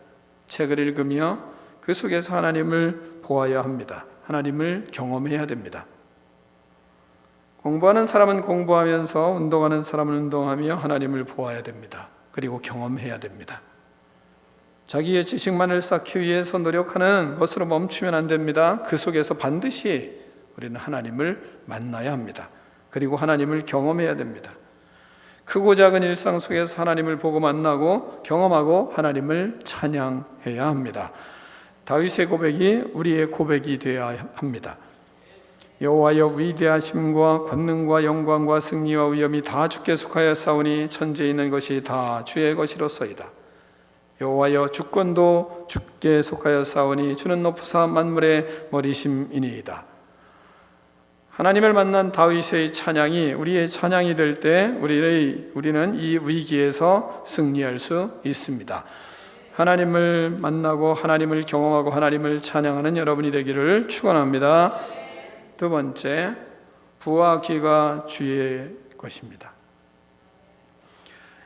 책을 읽으며 그 속에서 하나님을 보아야 합니다. 하나님을 경험해야 됩니다. 공부하는 사람은 공부하면서 운동하는 사람은 운동하며 하나님을 보아야 됩니다. 그리고 경험해야 됩니다. 자기의 지식만을 쌓기 위해서 노력하는 것으로 멈추면 안 됩니다. 그 속에서 반드시 우리는 하나님을 만나야 합니다. 그리고 하나님을 경험해야 됩니다. 크고 작은 일상 속에서 하나님을 보고 만나고 경험하고 하나님을 찬양해야 합니다. 다윗의 고백이 우리의 고백이 되어야 합니다. 여호와여 위대하심과 권능과 영광과 승리와 위엄이 다 주께 속하였사오니 천지에 있는 것이 다 주의 것이로소이다. 여호와여 주권도 주께 속하였사오니 주는 높으사 만물의 머리심이니이다. 하나님을 만난 다윗의 찬양이 우리의 찬양이 될 때 우리는 이 위기에서 승리할 수 있습니다. 하나님을 만나고 하나님을 경험하고 하나님을 찬양하는 여러분이 되기를 축원합니다. 두 번째, 부와 귀가 주의 것입니다.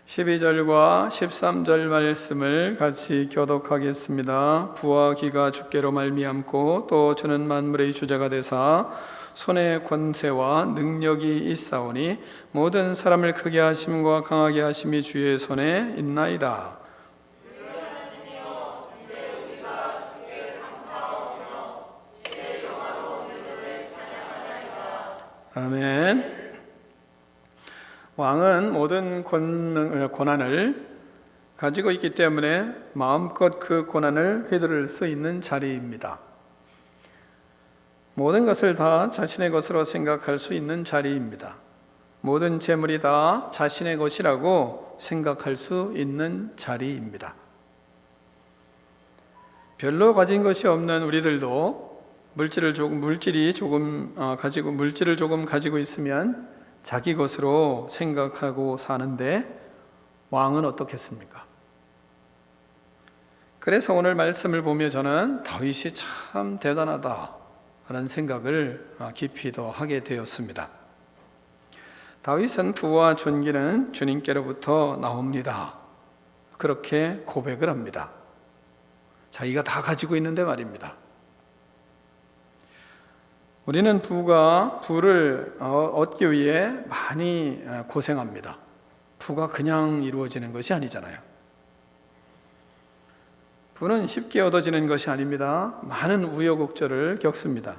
12절과 13절 말씀을 같이 교독하겠습니다. 부와 귀가 주께로 말미암고 또 주는 만물의 주자가 되사 손에 권세와 능력이 있사오니 모든 사람을 크게 하심과 강하게 하심이 주의 손에 있나이다. 아멘. 왕은 모든 권한을 가지고 있기 때문에 마음껏 그 권한을 휘두를 수 있는 자리입니다. 모든 것을 다 자신의 것으로 생각할 수 있는 자리입니다. 모든 재물이 다 자신의 것이라고 생각할 수 있는 자리입니다. 별로 가진 것이 없는 우리들도 물질을 조금 가지고 있으면 자기 것으로 생각하고 사는데 왕은 어떻겠습니까? 그래서 오늘 말씀을 보며 저는 다윗이 참 대단하다라는 생각을 깊이 더 하게 되었습니다. 다윗은 부와 존귀는 주님께로부터 나옵니다. 그렇게 고백을 합니다. 자기가 다 가지고 있는데 말입니다. 우리는 부를 얻기 위해 많이 고생합니다. 부가 그냥 이루어지는 것이 아니잖아요. 부는 쉽게 얻어지는 것이 아닙니다. 많은 우여곡절을 겪습니다.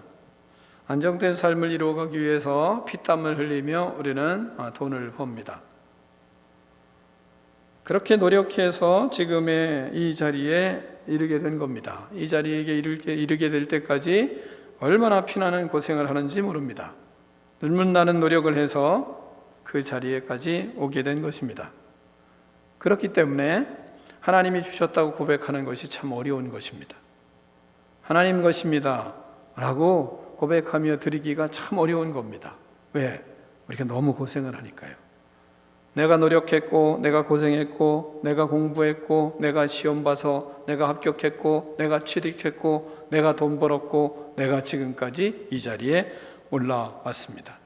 안정된 삶을 이루어가기 위해서 피땀을 흘리며 우리는 돈을 법니다. 그렇게 노력해서 지금의 이 자리에 이르게 된 겁니다. 이 자리에 이르게 될 때까지 얼마나 피나는 고생을 하는지 모릅니다. 눈물 나는 노력을 해서 그 자리에까지 오게 된 것입니다. 그렇기 때문에 하나님이 주셨다고 고백하는 것이 참 어려운 것입니다. 하나님 것입니다 라고 고백하며 드리기가 참 어려운 겁니다. 왜? 우리가 너무 고생을 하니까요. 내가 노력했고, 내가 고생했고, 내가 공부했고, 내가 시험 봐서 내가 합격했고, 내가 취직했고, 내가 돈 벌었고, 내가 지금까지 이 자리에 올라왔습니다.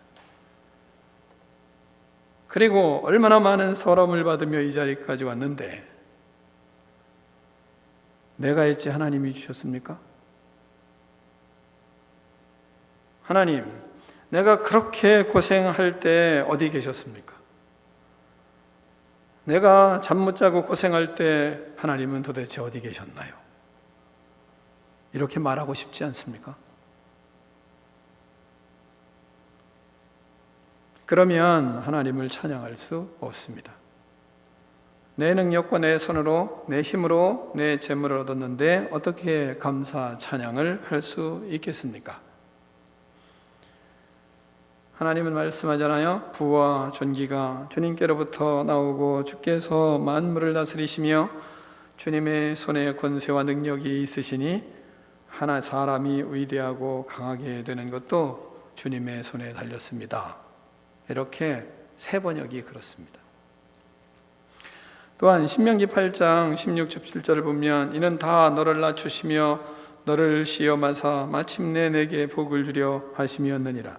그리고 얼마나 많은 서름을 받으며 이 자리까지 왔는데 내가 했지 하나님이 주셨습니까? 하나님, 내가 그렇게 고생할 때 어디 계셨습니까? 내가 잠 못 자고 고생할 때 하나님은 도대체 어디 계셨나요? 이렇게 말하고 싶지 않습니까? 그러면 하나님을 찬양할 수 없습니다. 내 능력과 내 손으로, 내 힘으로 내 재물을 얻었는데 어떻게 감사 찬양을 할 수 있겠습니까? 하나님은 말씀하잖아요. 부와 존귀가 주님께로부터 나오고 주께서 만물을 다스리시며 주님의 손에 권세와 능력이 있으시니 하나 사람이 위대하고 강하게 되는 것도 주님의 손에 달렸습니다. 이렇게 세 번역이 그렇습니다. 또한 신명기 8장 16, 17절을 보면 이는 다 너를 낮추시며 너를 시험하사 마침내 내게 복을 주려 하심이었느니라.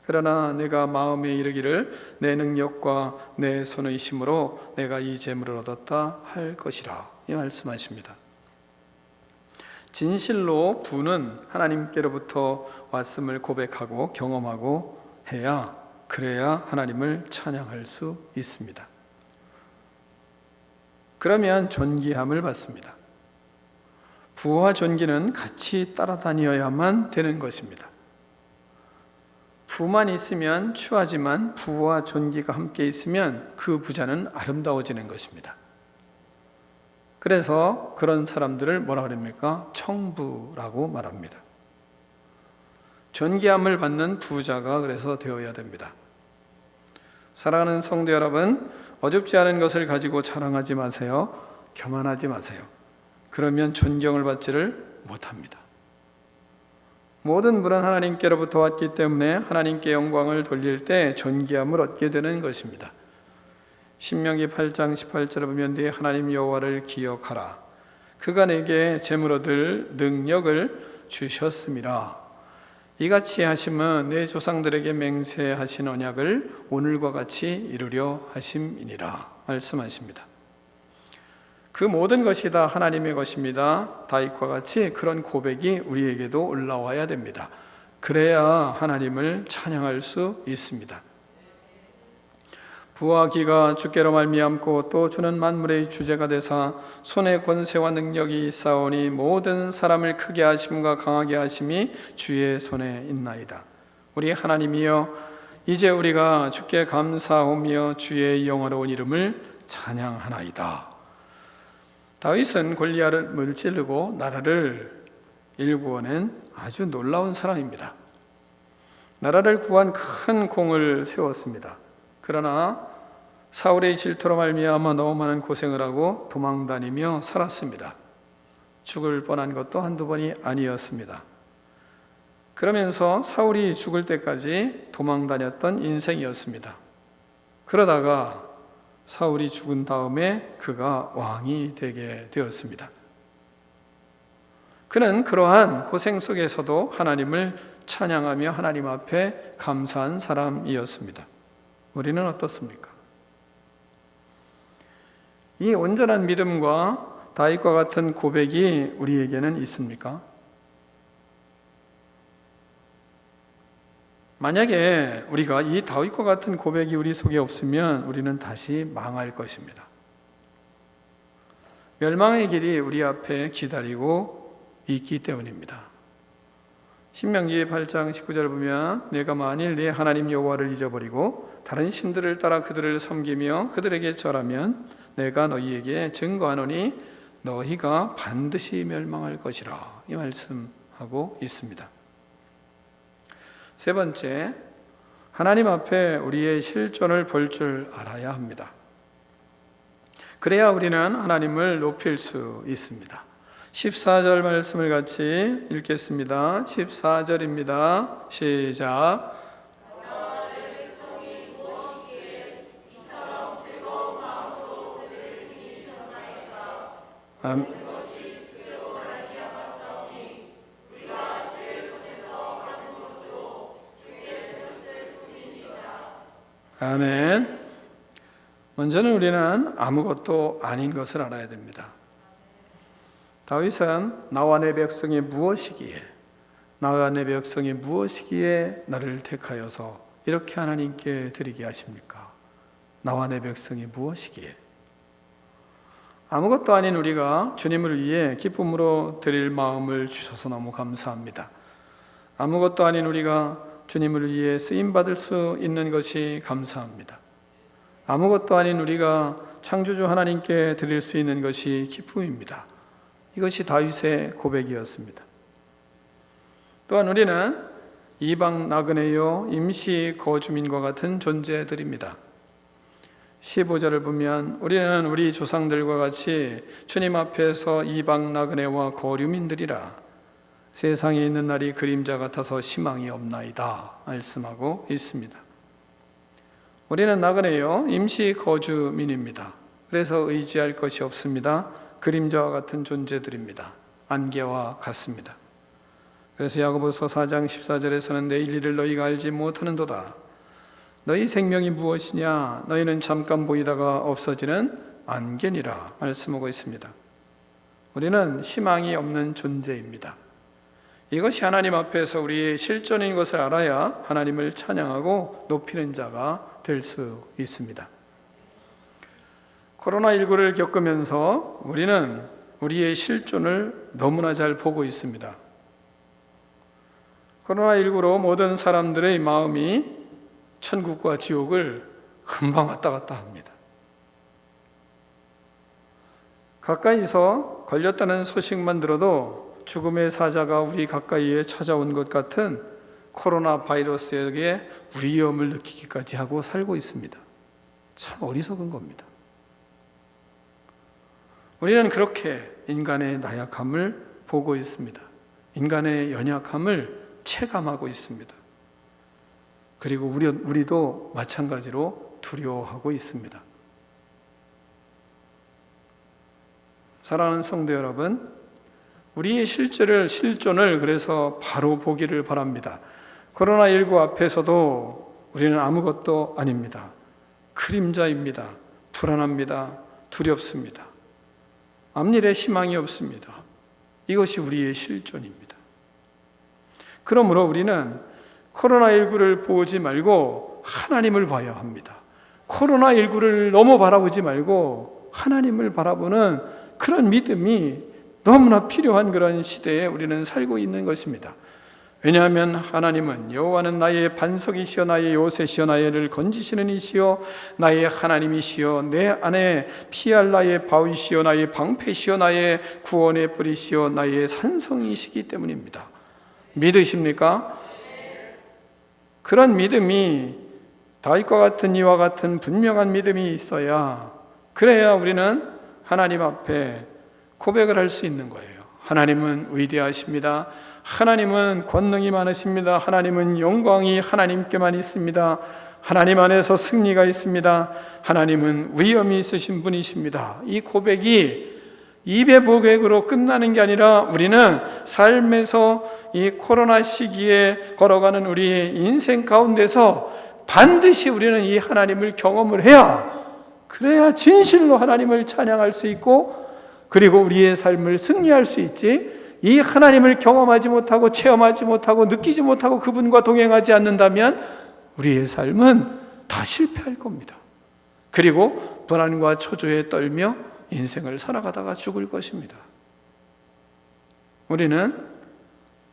그러나 내가 마음에 이르기를 내 능력과 내 손의 힘으로 내가 이 재물을 얻었다 할 것이라 이 말씀하십니다. 진실로 부는 하나님께로부터 왔음을 고백하고 경험하고 해야 그래야 하나님을 찬양할 수 있습니다. 그러면 존귀함을 받습니다. 부와 존귀는 같이 따라다녀야만 되는 것입니다. 부만 있으면 추하지만 부와 존귀가 함께 있으면 그 부자는 아름다워지는 것입니다. 그래서 그런 사람들을 뭐라 그럽니까? 청부라고 말합니다. 존귀함을 받는 부자가 그래서 되어야 됩니다. 사랑하는 성도 여러분, 어줍지 않은 것을 가지고 자랑하지 마세요. 교만하지 마세요. 그러면 존경을 받지를 못합니다. 모든 물은 하나님께로부터 왔기 때문에 하나님께 영광을 돌릴 때 존귀함을 얻게 되는 것입니다. 신명기 8장 18절을 보면 네 하나님 여호와를 기억하라. 그가 내게 재물 얻을 능력을 주셨음이라. 이같이 하심은 내 조상들에게 맹세하신 언약을 오늘과 같이 이루려 하심이니라 말씀하십니다. 그 모든 것이 다 하나님의 것입니다. 다윗과 같이 그런 고백이 우리에게도 올라와야 됩니다. 그래야 하나님을 찬양할 수 있습니다. 부와 기가 주께로 말미암고 또 주는 만물의 주제가 되사 손에 권세와 능력이 있사오니 모든 사람을 크게 하심과 강하게 하심이 주의 손에 있나이다. 우리 하나님이여, 이제 우리가 주께 감사하며 주의 영화로운 이름을 찬양하나이다. 다윗은 골리앗을 물찌르고 나라를 일구어낸 아주 놀라운 사람입니다. 나라를 구한 큰 공을 세웠습니다. 그러나 사울의 질투로 말미암아 너무 많은 고생을 하고 도망다니며 살았습니다. 죽을 뻔한 것도 한두 번이 아니었습니다. 그러면서 사울이 죽을 때까지 도망다녔던 인생이었습니다. 그러다가 사울이 죽은 다음에 그가 왕이 되게 되었습니다. 그는 그러한 고생 속에서도 하나님을 찬양하며 하나님 앞에 감사한 사람이었습니다. 우리는 어떻습니까? 이 온전한 믿음과 다윗과 같은 고백이 우리에게는 있습니까? 만약에 우리가 이 다윗과 같은 고백이 우리 속에 없으면 우리는 다시 망할 것입니다. 멸망의 길이 우리 앞에 기다리고 있기 때문입니다. 신명기 8장 19절을 보면 내가 만일 네 하나님 여호와를 잊어버리고 다른 신들을 따라 그들을 섬기며 그들에게 절하면 내가 너희에게 증거하노니 너희가 반드시 멸망할 것이라, 이 말씀하고 있습니다. 세 번째, 하나님 앞에 우리의 실존을 볼 줄 알아야 합니다. 그래야 우리는 하나님을 높일 수 있습니다. 14절 말씀을 같이 읽겠습니다. 14절입니다. 시작. 아멘. 먼저는 우리는 아무것도 아닌 것을 알아야 됩니다. 다윗은 나와 내 백성이 무엇이기에, 나와 내 백성이 무엇이기에 나를 택하여서 이렇게 하나님께 드리게 하십니까? 나와 내 백성이 무엇이기에? 아무것도 아닌 우리가 주님을 위해 기쁨으로 드릴 마음을 주셔서 너무 감사합니다. 아무것도 아닌 우리가 주님을 위해 쓰임받을 수 있는 것이 감사합니다. 아무것도 아닌 우리가 창조주 하나님께 드릴 수 있는 것이 기쁨입니다. 이것이 다윗의 고백이었습니다. 또한 우리는 이방 나그네요 임시 거주민과 같은 존재들입니다. 15절을 보면 우리는 우리 조상들과 같이 주님 앞에서 이방 나그네와 거류민들이라 세상에 있는 날이 그림자 같아서 희망이 없나이다 말씀하고 있습니다. 우리는 나그네요 임시 거주민입니다. 그래서 의지할 것이 없습니다. 그림자와 같은 존재들입니다. 안개와 같습니다. 그래서 야고보서 4장 14절에서는 내일 일을 너희가 알지 못하는도다. 너희 생명이 무엇이냐? 너희는 잠깐 보이다가 없어지는 안개니라 말씀하고 있습니다. 우리는 희망이 없는 존재입니다. 이것이 하나님 앞에서 우리의 실존인 것을 알아야 하나님을 찬양하고 높이는 자가 될 수 있습니다. 코로나19를 겪으면서 우리는 우리의 실존을 너무나 잘 보고 있습니다. 코로나19로 모든 사람들의 마음이 천국과 지옥을 금방 왔다 갔다 합니다. 가까이서 걸렸다는 소식만 들어도 죽음의 사자가 우리 가까이에 찾아온 것 같은 코로나 바이러스에게 위험을 느끼기까지 하고 살고 있습니다. 참 어리석은 겁니다. 우리는 그렇게 인간의 나약함을 보고 있습니다. 인간의 연약함을 체감하고 있습니다. 그리고 우리도 마찬가지로 두려워하고 있습니다. 사랑하는 성도 여러분, 우리의 실존을 그래서 바로 보기를 바랍니다. 코로나19 앞에서도 우리는 아무것도 아닙니다. 그림자입니다. 불안합니다. 두렵습니다. 앞일에 희망이 없습니다. 이것이 우리의 실존입니다. 그러므로 우리는 코로나19를 보지 말고 하나님을 봐야 합니다. 코로나19를 너무 바라보지 말고 하나님을 바라보는 그런 믿음이 너무나 필요한 그런 시대에 우리는 살고 있는 것입니다. 왜냐하면 하나님은 여호와는 나의 반석이시여 나의 요새시여 나를 건지시는 이시여 나의 하나님이시여 내 안에 피할 나의 바위시여 나의 방패시여 나의 구원의 뿌리시여 나의 산성이시기 때문입니다. 믿으십니까? 그런 믿음이 다윗과 같은 이와 같은 분명한 믿음이 있어야, 그래야 우리는 하나님 앞에 고백을 할 수 있는 거예요. 하나님은 위대하십니다. 하나님은 권능이 많으십니다. 하나님은 영광이 하나님께만 있습니다. 하나님 안에서 승리가 있습니다. 하나님은 위엄이 있으신 분이십니다. 이 고백이 입의 고백으로 끝나는 게 아니라 우리는 삶에서 이 코로나 시기에 걸어가는 우리의 인생 가운데서 반드시 우리는 이 하나님을 경험을 해야, 그래야 진실로 하나님을 찬양할 수 있고, 그리고 우리의 삶을 승리할 수 있지, 이 하나님을 경험하지 못하고 체험하지 못하고 느끼지 못하고 그분과 동행하지 않는다면 우리의 삶은 다 실패할 겁니다. 그리고 불안과 초조에 떨며 인생을 살아가다가 죽을 것입니다. 우리는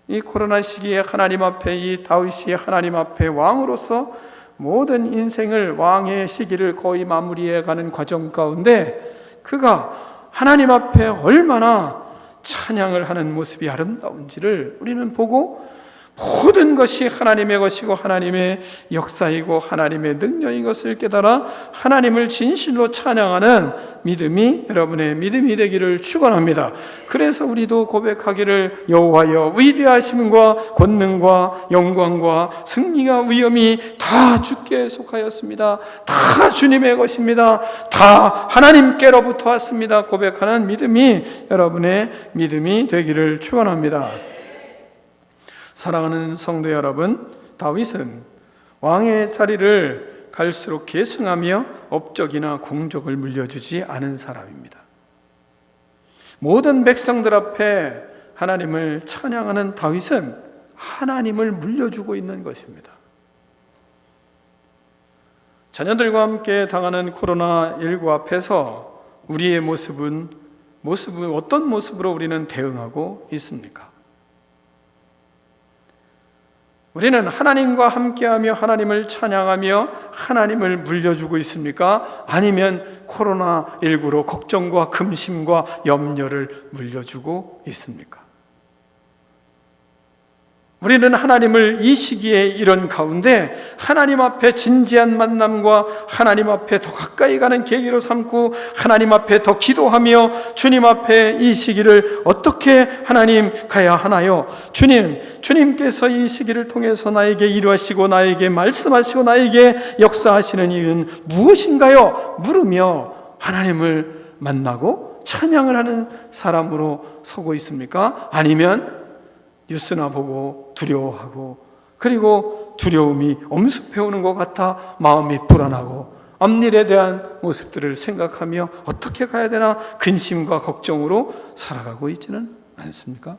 이 코로나 시기에 하나님 앞에, 이 다윗이 하나님 앞에 왕으로서 모든 인생을, 왕의 시기를 거의 마무리해 가는 과정 가운데 그가 하나님 앞에 얼마나 찬양을 하는 모습이 아름다운지를 우리는 보고, 모든 것이 하나님의 것이고 하나님의 역사이고 하나님의 능력인 것을 깨달아 하나님을 진실로 찬양하는 믿음이 여러분의 믿음이 되기를 축원합니다. 그래서 우리도 고백하기를, 여호와여 위대하심과 권능과 영광과 승리가 위엄이 다 주께 속하였습니다. 다 주님의 것입니다. 다 하나님께로부터 왔습니다. 고백하는 믿음이 여러분의 믿음이 되기를 축원합니다. 사랑하는 성도 여러분, 다윗은 왕의 자리를 갈수록 계승하며 업적이나 공적을 물려주지 않은 사람입니다. 모든 백성들 앞에 하나님을 찬양하는 다윗은 하나님을 물려주고 있는 것입니다. 자녀들과 함께 당하는 코로나19 앞에서 우리의 모습은 어떤 모습으로 우리는 대응하고 있습니까? 우리는 하나님과 함께하며 하나님을 찬양하며 하나님을 물려주고 있습니까? 아니면 코로나19로 걱정과 근심과 염려를 물려주고 있습니까? 우리는 하나님을 이 시기에 이런 가운데 하나님 앞에 진지한 만남과 하나님 앞에 더 가까이 가는 계기로 삼고 하나님 앞에 더 기도하며 주님 앞에 이 시기를 어떻게 하나님 가야 하나요? 주님께서 이 시기를 통해서 나에게 이루하시고 나에게 말씀하시고 나에게 역사하시는 이유는 무엇인가요? 물으며 하나님을 만나고 찬양을 하는 사람으로 서고 있습니까? 아니면 뉴스나 보고 두려워하고, 그리고 두려움이 엄습해오는 것 같아 마음이 불안하고 앞일에 대한 모습들을 생각하며 어떻게 가야 되나 근심과 걱정으로 살아가고 있지는 않습니까?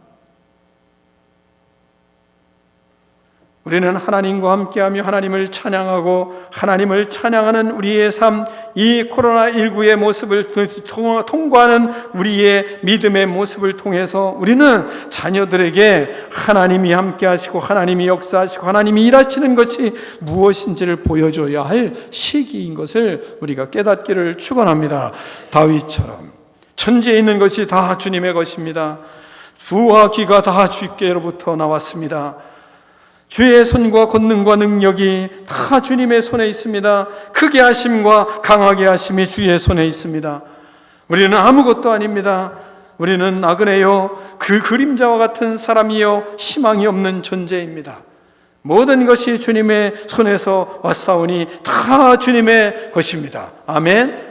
우리는 하나님과 함께하며 하나님을 찬양하고 하나님을 찬양하는 우리의 삶, 이 코로나19의 모습을 통과하는 우리의 믿음의 모습을 통해서 우리는 자녀들에게 하나님이 함께하시고 하나님이 역사하시고 하나님이 일하시는 것이 무엇인지를 보여줘야 할 시기인 것을 우리가 깨닫기를 축원합니다. 다윗처럼 천지에 있는 것이 다 주님의 것입니다. 주와 귀가 다 주께로부터 나왔습니다. 주의 손과 권능과 능력이 다 주님의 손에 있습니다. 크게 하심과 강하게 하심이 주의 손에 있습니다. 우리는 아무것도 아닙니다. 우리는 나그네요, 그 그림자와 같은 사람이요, 희망이 없는 존재입니다. 모든 것이 주님의 손에서 왔사오니 다 주님의 것입니다. 아멘.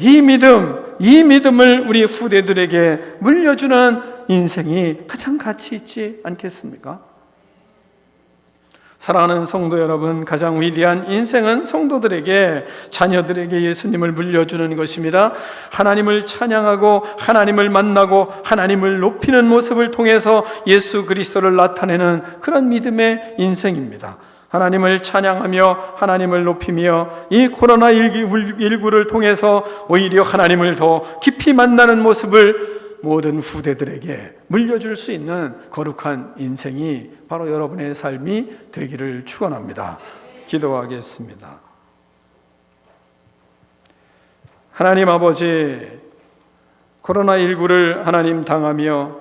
이 믿음을 우리 후대들에게 물려주는 인생이 가장 가치 있지 않겠습니까? 사랑하는 성도 여러분, 가장 위대한 인생은 성도들에게, 자녀들에게 예수님을 물려주는 것입니다. 하나님을 찬양하고 하나님을 만나고 하나님을 높이는 모습을 통해서 예수 그리스도를 나타내는 그런 믿음의 인생입니다. 하나님을 찬양하며 하나님을 높이며 이 코로나19를 통해서 오히려 하나님을 더 깊이 만나는 모습을 모든 후대들에게 물려줄 수 있는 거룩한 인생이 바로 여러분의 삶이 되기를 축원합니다. 기도하겠습니다. 하나님 아버지, 코로나19를 하나님 당하며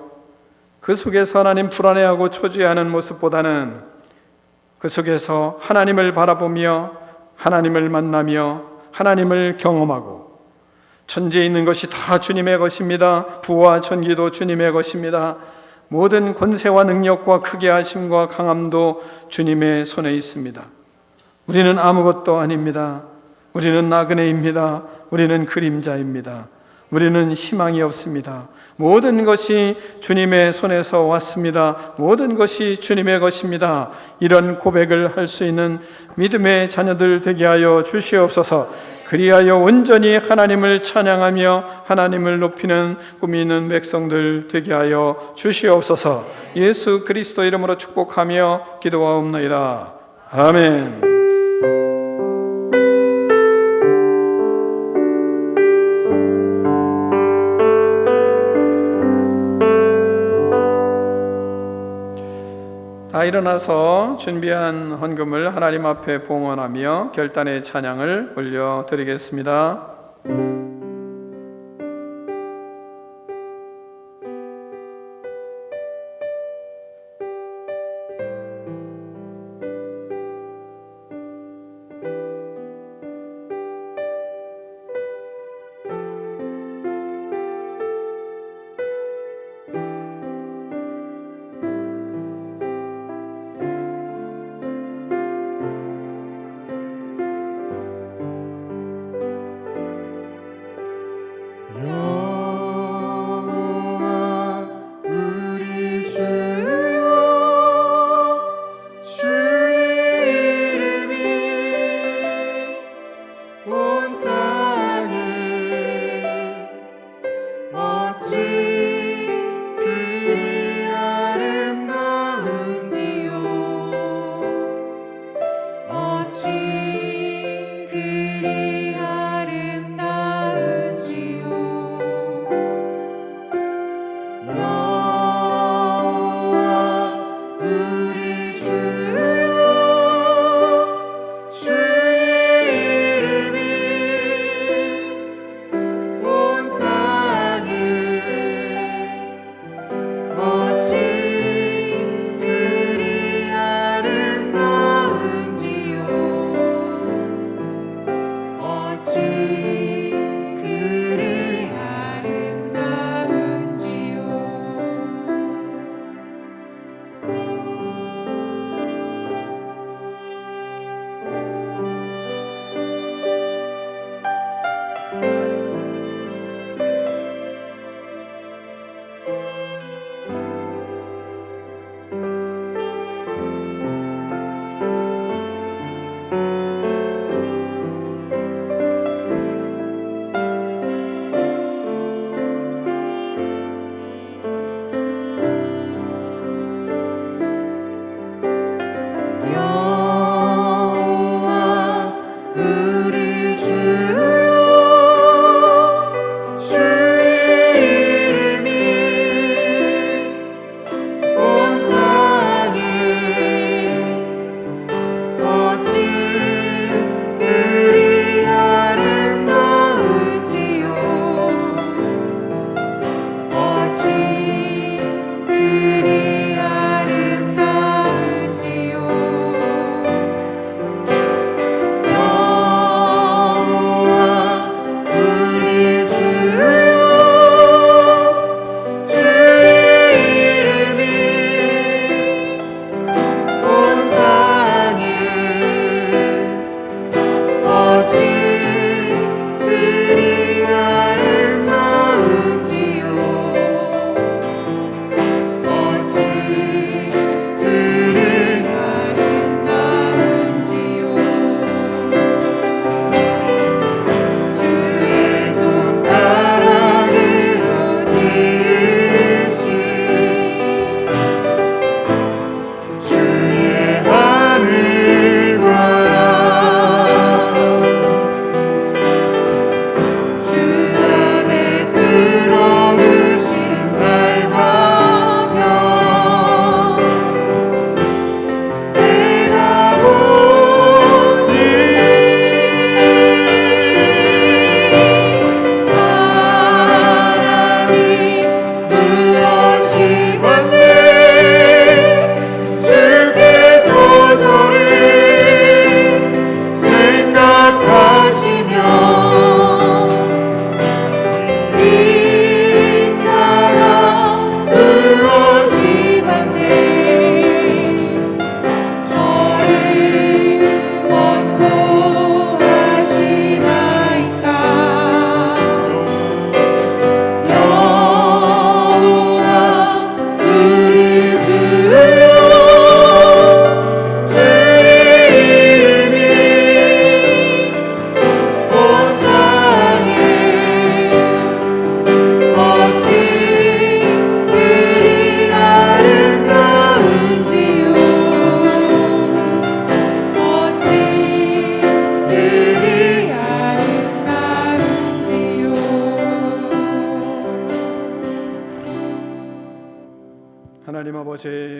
그 속에서 하나님 불안해하고 초조해하는 모습보다는 그 속에서 하나님을 바라보며 하나님을 만나며 하나님을 경험하고, 천지에 있는 것이 다 주님의 것입니다. 부와 전기도 주님의 것입니다. 모든 권세와 능력과 크게 하심과 강함도 주님의 손에 있습니다. 우리는 아무것도 아닙니다. 우리는 나그네입니다. 우리는 그림자입니다. 우리는 희망이 없습니다. 모든 것이 주님의 손에서 왔습니다. 모든 것이 주님의 것입니다. 이런 고백을 할 수 있는 믿음의 자녀들 되게 하여 주시옵소서. 그리하여 온전히 하나님을 찬양하며 하나님을 높이는 꿈이 있는 백성들 되게 하여 주시옵소서. 예수 그리스도 이름으로 축복하며 기도하옵나이다. 아멘. 다 일어나서 준비한 헌금을 하나님 앞에 봉헌하며 결단의 찬양을 올려드리겠습니다.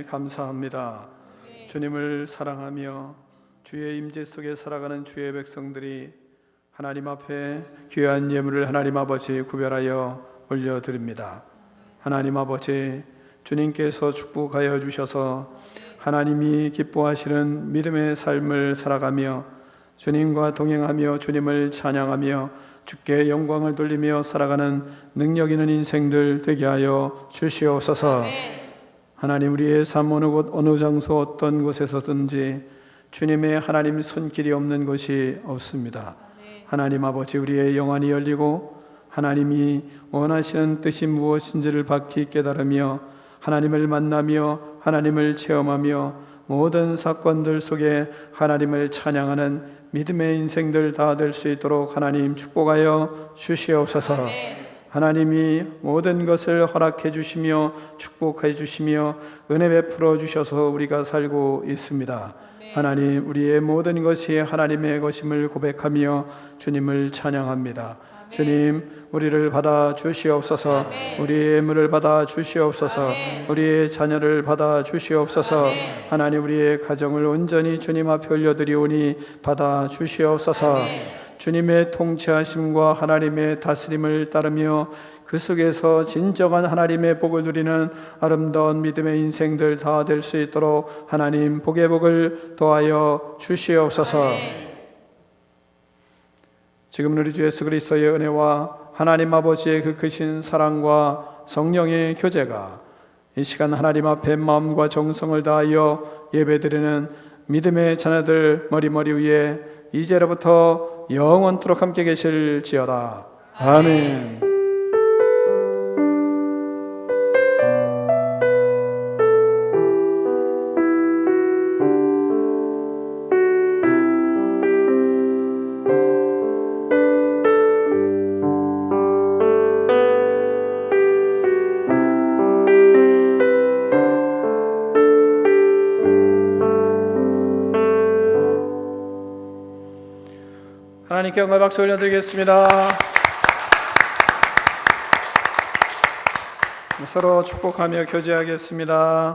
감사합니다. 주님을 사랑하며 주의 임재 속에 살아가는 주의 백성들이 하나님 앞에 귀한 예물을 하나님 아버지 구별하여 올려드립니다. 하나님 아버지, 주님께서 축복하여 주셔서 하나님이 기뻐하시는 믿음의 삶을 살아가며 주님과 동행하며 주님을 찬양하며 주께 영광을 돌리며 살아가는 능력 있는 인생들 되게 하여 주시옵소서. 하나님, 우리의 삶 어느 곳 어느 장소 어떤 곳에서든지 주님의 하나님 손길이 없는 곳이 없습니다. 하나님 아버지, 우리의 영안이 열리고 하나님이 원하시는 뜻이 무엇인지를 밝히 깨달으며 하나님을 만나며 하나님을 체험하며 모든 사건들 속에 하나님을 찬양하는 믿음의 인생들 다 될 수 있도록 하나님 축복하여 주시옵소서. 하나님이 모든 것을 허락해 주시며 축복해 주시며 은혜 베풀어 주셔서 우리가 살고 있습니다. 하나님, 우리의 모든 것이 하나님의 것임을 고백하며 주님을 찬양합니다. 주님, 우리를 받아 주시옵소서. 우리의 예물을 받아 주시옵소서. 우리의 자녀를 받아 주시옵소서. 하나님, 우리의 가정을 온전히 주님 앞에 올려드리오니 받아 주시옵소서. 주님의 통치하심과 하나님의 다스림을 따르며 그 속에서 진정한 하나님의 복을 누리는 아름다운 믿음의 인생들 다 될 수 있도록 하나님 복의 복을 더하여 주시옵소서. 지금 우리 주 예수 그리스도의 은혜와 하나님 아버지의 그 크신 사랑과 성령의 교제가 이 시간 하나님 앞에 마음과 정성을 다하여 예배드리는 믿음의 자녀들 머리 위에 이제로부터 영원토록 함께 계실지어다. 아멘. 하나님께 영광 박수 올려드리겠습니다. 서로 축복하며 교제하겠습니다.